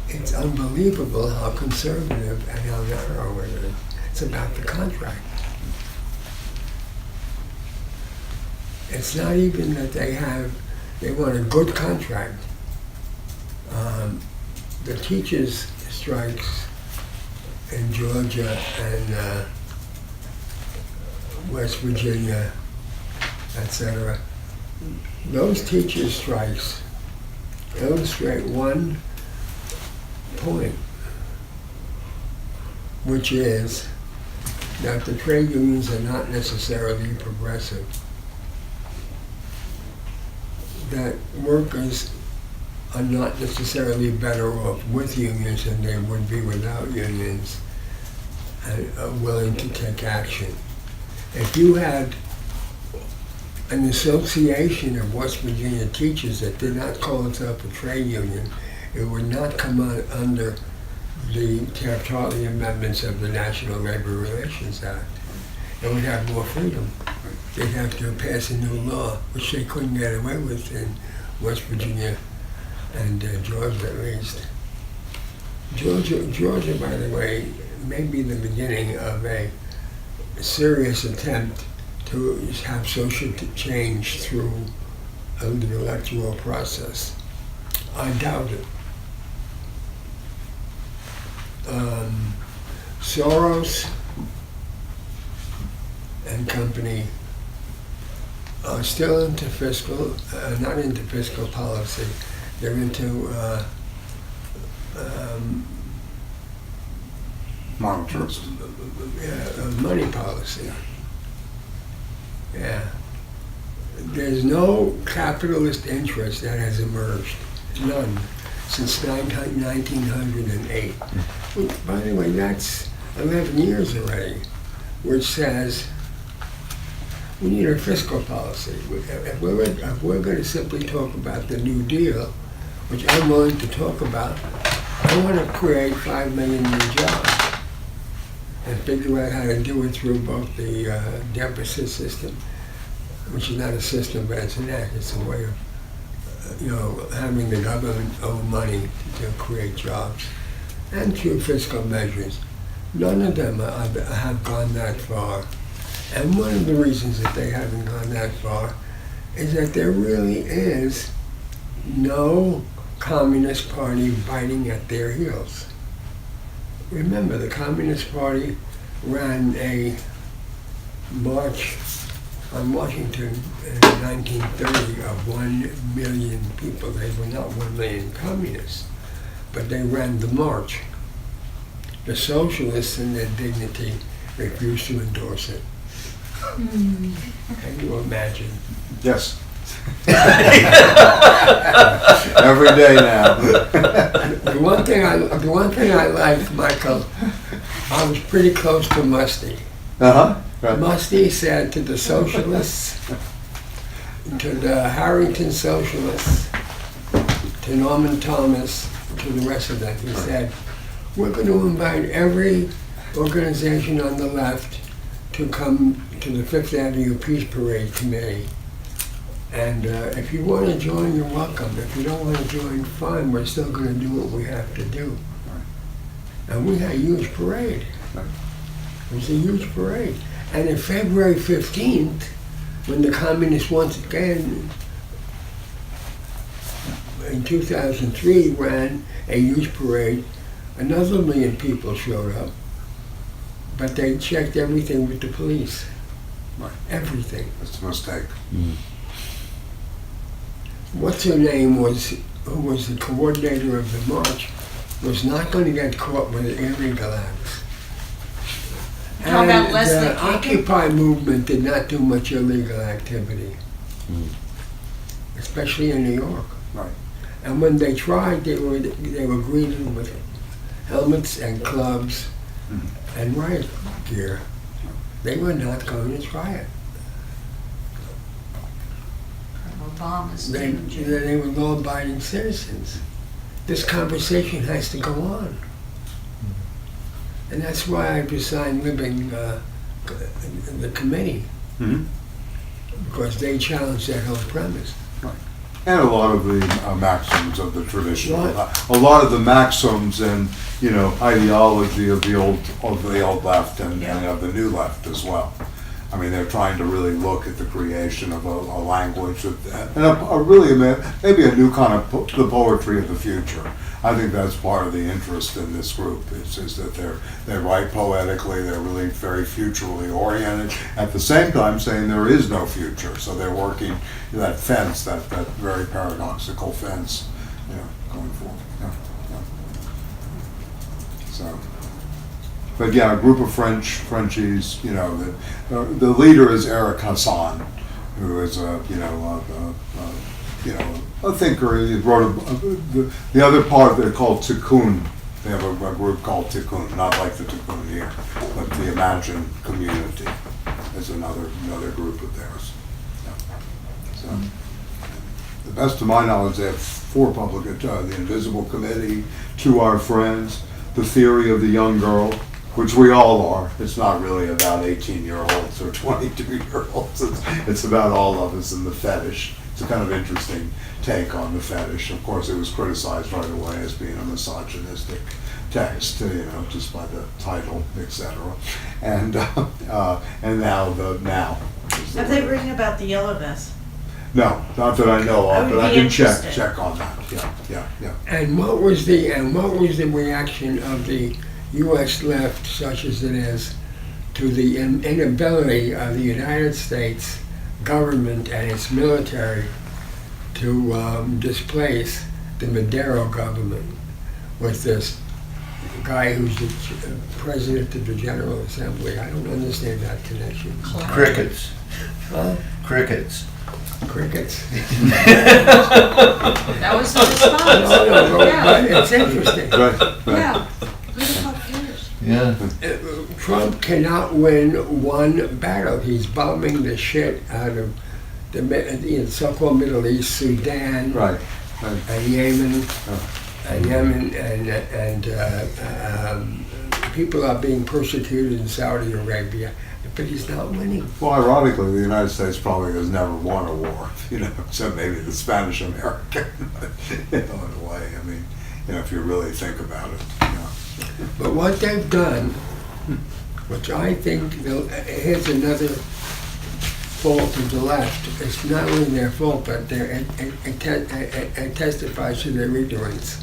It's unbelievable how conservative and how narrow it is. It's about the contract. It's not even that they want a good contract. The teachers' strikes in Georgia and West Virginia, etc., those teachers' strikes illustrate one point, which is that the trade unions are not necessarily progressive. That workers are not necessarily better off with unions than they would be without unions, and are willing to take action. If you had an association of West Virginia teachers that did not call itself a trade union, it would not come under the Taft-Hartley amendments of the National Labor Relations Act. It would have more freedom. They'd have to pass a new law, which they couldn't get away with in West Virginia and Georgia, at least. Georgia, by the way, may be the beginning of a serious attempt to have social change through the electoral process. I doubt it. Soros and company are still into not into fiscal policy. They're into money policy. Yeah. There's no capitalist interest that has emerged. None. Since 1908. By the way, that's 11 years already, which says we need a fiscal policy. If we're going to simply talk about the New Deal, which I'm willing to talk about, I want to create 5 million new jobs and figure out how to do it through both the deficit system, which is not a system, but it's an act. It's a way of having the government owe money to create jobs, and through fiscal measures. None of them have gone that far. And one of the reasons that they haven't gone that far is that there really is no Communist Party biting at their heels. Remember, the Communist Party ran a march on Washington in 1930 of 1 million people. They were not 1 million communists, but they ran the march. The socialists, in their dignity, refused to endorse it. Can you imagine? Yes. Every day now. The one thing I liked, Michael, I was pretty close to Musty. Uh-huh. Right. Musty said to the socialists, to the Harrington socialists, to Norman Thomas, to the rest of them, he said, we're going to invite every organization on the left to come to the Fifth Avenue Peace Parade Committee. And if you want to join, you're welcome. If you don't want to join, fine. We're still going to do what we have to do. And we had a huge parade. It was a huge parade. And on February 15th, when the communists once again, in 2003, ran a huge parade Another 1 million people showed up, but they checked everything with the police. Right. Everything. It's a mistake. What's her name who was the coordinator of the march, was not going to get caught with illegal acts. Talking about And Leslie the Kagan? Occupy movement did not do much illegal activity, especially in New York. Right. And when they tried, they were greeted with helmets and clubs and riot gear. They were not going to try it. Obama's They were law-abiding citizens. This conversation has to go on. And that's why I resigned living the committee, because they challenged that whole premise. And a lot of the maxims of the traditional, Right. a lot of the maxims and, you know, ideology of the old left and of the new left as well. I mean, they're trying to really look at the creation of a language and maybe a new kind of the poetry of the future. I think that's part of the interest in this group. It's just that they write poetically. They're really very futurally oriented. At the same time, saying there is no future. So they're working that fence, that very paradoxical fence, you know, going forward. So. But yeah, a group of Frenchies, you know, the leader is Eric Hassan, who is a thinker. He wrote the other part they're called Tikkun. They have a group called Tikkun, not like the Tikkun here, but the Imagine Community is another group of theirs. Yeah. So, the best of my knowledge, they have 4 public, the Invisible Committee, To Our Friends, The Theory of the Young Girl, which we all are. It's not really about 18-year-olds or 22-year-olds. It's about all of us and the fetish. It's a kind of interesting take on the fetish. Of course, it was criticized right away as being a misogynistic text, you know, just by the title, etc. And now. Have they written about the yellow vest? No, not that I know I of, would but I be can interested. check on that. Yeah. And what was the reaction of the U.S. left, such as it is, to the inability of the United States government and its military to displace the Maduro government with this guy who's the president of the General Assembly? I don't understand that connection. Crickets. Huh? Crickets. Crickets? That was the response. No, Yeah. but it's interesting. Right. Yeah. Who the fuck cares? Yeah. Trump cannot win one battle. He's bombing the shit out of the so-called Middle East, Sudan, Right. and Yemen, and people are being persecuted in Saudi Arabia, but he's not winning. Well, ironically, the United States probably has never won a war, you know, except maybe the Spanish-American, you know, in a way. I mean, you know, if you really think about it, you know. But what they've done, which I think here's another fault of the left. It's not only their fault, but it testifies to their ignorance.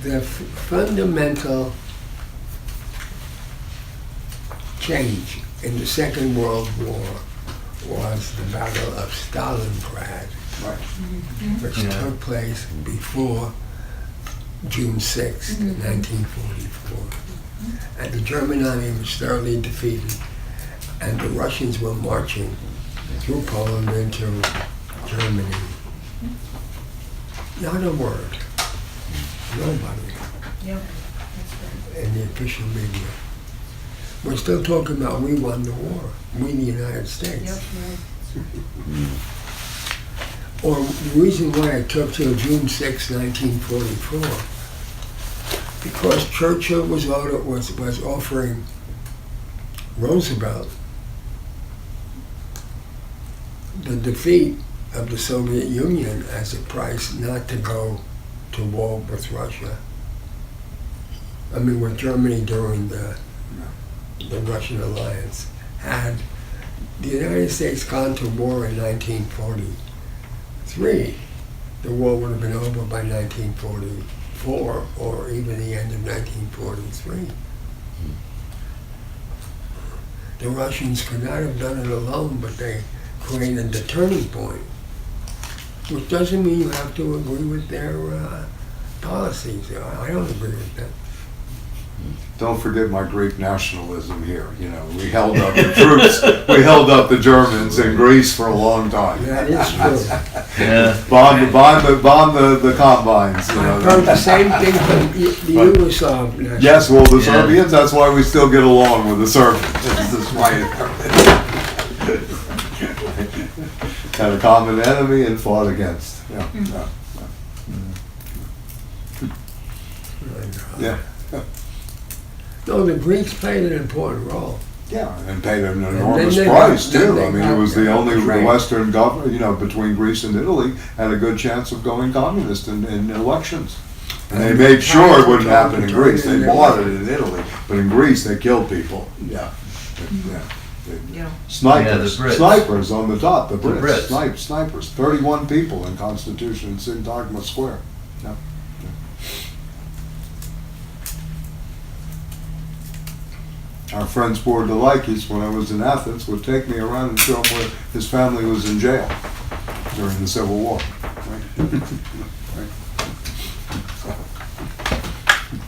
The fundamental change in the Second World War was the Battle of Stalingrad, which took place before June 6, 1944. And the German army was thoroughly defeated, and the Russians were marching through Poland into Germany. Not a word. Nobody. Yep. In the official media. We're still talking about we won the war. We, the United States. Yep. Or the reason why it took till June 6, 1944, because Churchill was offering Roosevelt the defeat of the Soviet Union as a price not to go to war with Russia. I mean, with Germany during the Russian alliance. Had the United States gone to war in 1943, the war would have been over by 1945. 1944 or even the end of 1943. The Russians could not have done it alone, but they created the turning point. Which doesn't mean you have to agree with their policies. I don't agree with that. Don't forget my Greek nationalism here. You know, we held up the troops, we held up the Germans in Greece for a long time. That is true. Yeah. Bomb the combines. You know, I've heard the same thing from the Yugoslav nationalists. yes, well, the Yeah. Serbians. That's why we still get along with the Serbians. That's why had a common enemy and fought against. Yeah. Yeah. No, the Greeks played an important role. Yeah, and paid an then enormous they price got- then too. they I mean, got it was the only trade. Western government, you know, between Greece and Italy, had a good chance of going communist in elections. And they And made sure it wouldn't Italians happen in were Greece. They turning bought it their in Italy, but in Greece they killed people. Yeah, yeah. Yeah. Snipers, Yeah, the Brits. snipers on the top. The Brits, Brits. snipers. 31 people in Constitution Syntagma Square. Yeah. Our friend Sporidolakis, when I was in Athens, would take me around and show him where his family was in jail during the Civil War.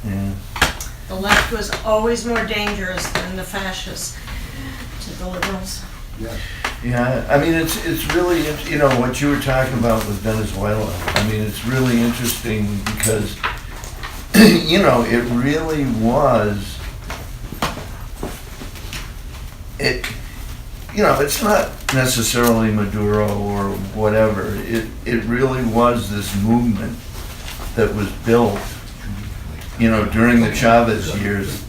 Yeah. The left was always more dangerous than the fascists to the liberals. Yeah. Yeah, I mean, it's really, you know, what you were talking about with Venezuela. I mean, it's really interesting because, you know, it really was, you know, it's not necessarily Maduro or whatever. It really was this movement that was built, you know, during the Chavez years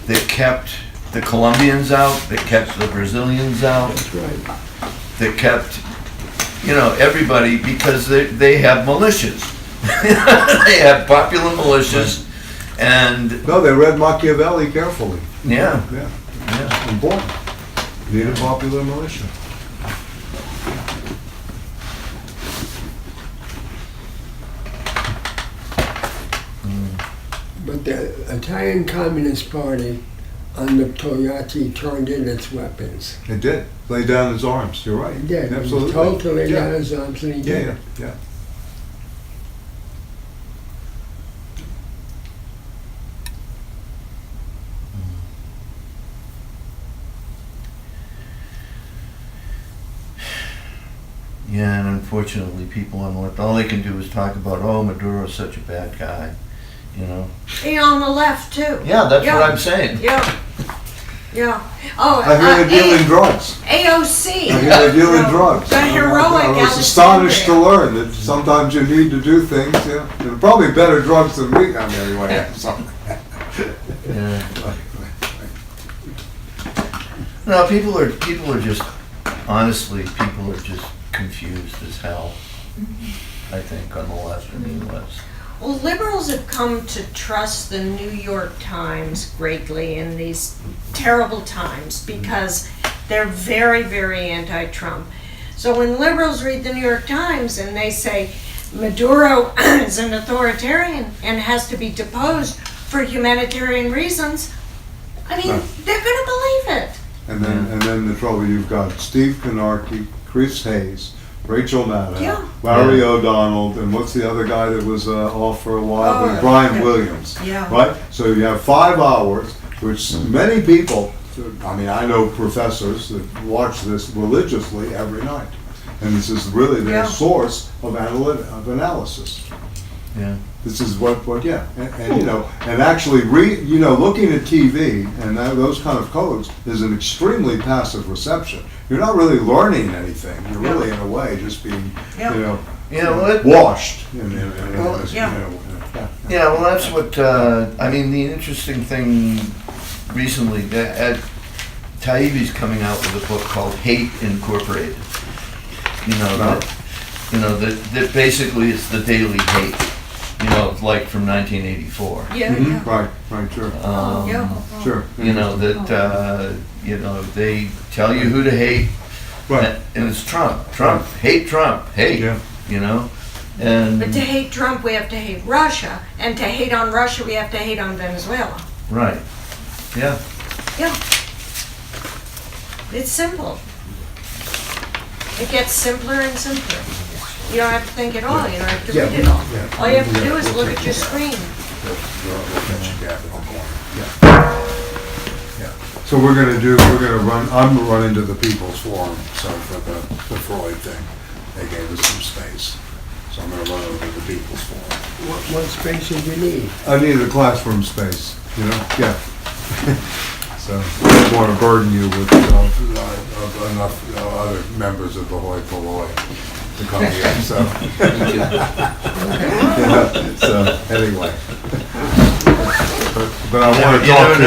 that kept the Colombians out, that kept the Brazilians out, That's right. that kept, you know, everybody, because they have militias. They have popular militias, and No, they read Machiavelli carefully. yeah, Yeah, yeah. important. Need a popular militia. But the Italian Communist Party under Togliatti turned in its weapons. It did. Lay down his arms. You're right. He did. He was Absolutely. told to lay Yeah. down his arms, and he Yeah, did. yeah, yeah. Yeah, and unfortunately, people on the left, all they can do is talk about, oh, Maduro's such a bad guy, you know? And on the left too. Yeah, that's Yeah. what I'm saying. Yeah. Yeah. Oh, I hear they're dealing drugs. AOC. I hear they're dealing drugs. The heroic I was astonished to Alexandria. learn that sometimes you need to do things, yeah. They're probably better drugs than we, I mean, anyway. So. Yeah. No, people are just, honestly, people are just confused as hell, I think, on the left in the US. Well, liberals have come to trust the New York Times greatly in these terrible times because they're very, very anti-Trump. So when liberals read the New York Times and they say Maduro is an authoritarian and has to be deposed for humanitarian reasons, I mean, Right. they're going to believe it. And then the trouble, you've got Steve Knarky, Chris Hayes, Rachel Maddow, Yeah. Larry Yeah. O'Donnell, and what's the other guy that was off for a while? Oh, Brian yeah. Williams. Yeah. Right? So you have 5 hours, which many people, I mean, I know professors that watch this religiously every night. And this is really their Yeah. source of analysis. Yeah. This is what yeah, and you know, and actually looking at TV and those kind of codes is an extremely passive reception. You're not really learning anything. You're really, in a way, just being, Yeah. Yeah, well, washed. Well, yeah. Yeah, well, that's what, I mean, the interesting thing recently, Taibbi's coming out with a book called Hate Incorporated. You know, that basically it's the daily hate, you know, like from 1984. Yeah, Mhm. yeah. Right, sure, Yeah. sure. You know, that, you know, they tell you who to hate, Right. and it's Trump, hate Trump, hate, Yeah. you know? And, But to hate Trump, we have to hate Russia, and to hate on Russia, we have to hate on Venezuela. right, yeah. Yeah. It's simple. It gets simpler and simpler. You don't have to think at all, you don't have to read it all. Yeah. All you have to do is look at your screen. We'll catch you, Gavin, on corner. So we're gonna run, I'm gonna run into the People's Forum, so for the Freud thing, they gave us some space. So I'm gonna run over to the People's Forum. What space did you need? I needed a classroom space, you know, yeah. So, I don't wanna burden you with, enough, other members of the hoi polloi to come here, so. Yeah, so, anyway. But I wanna talk to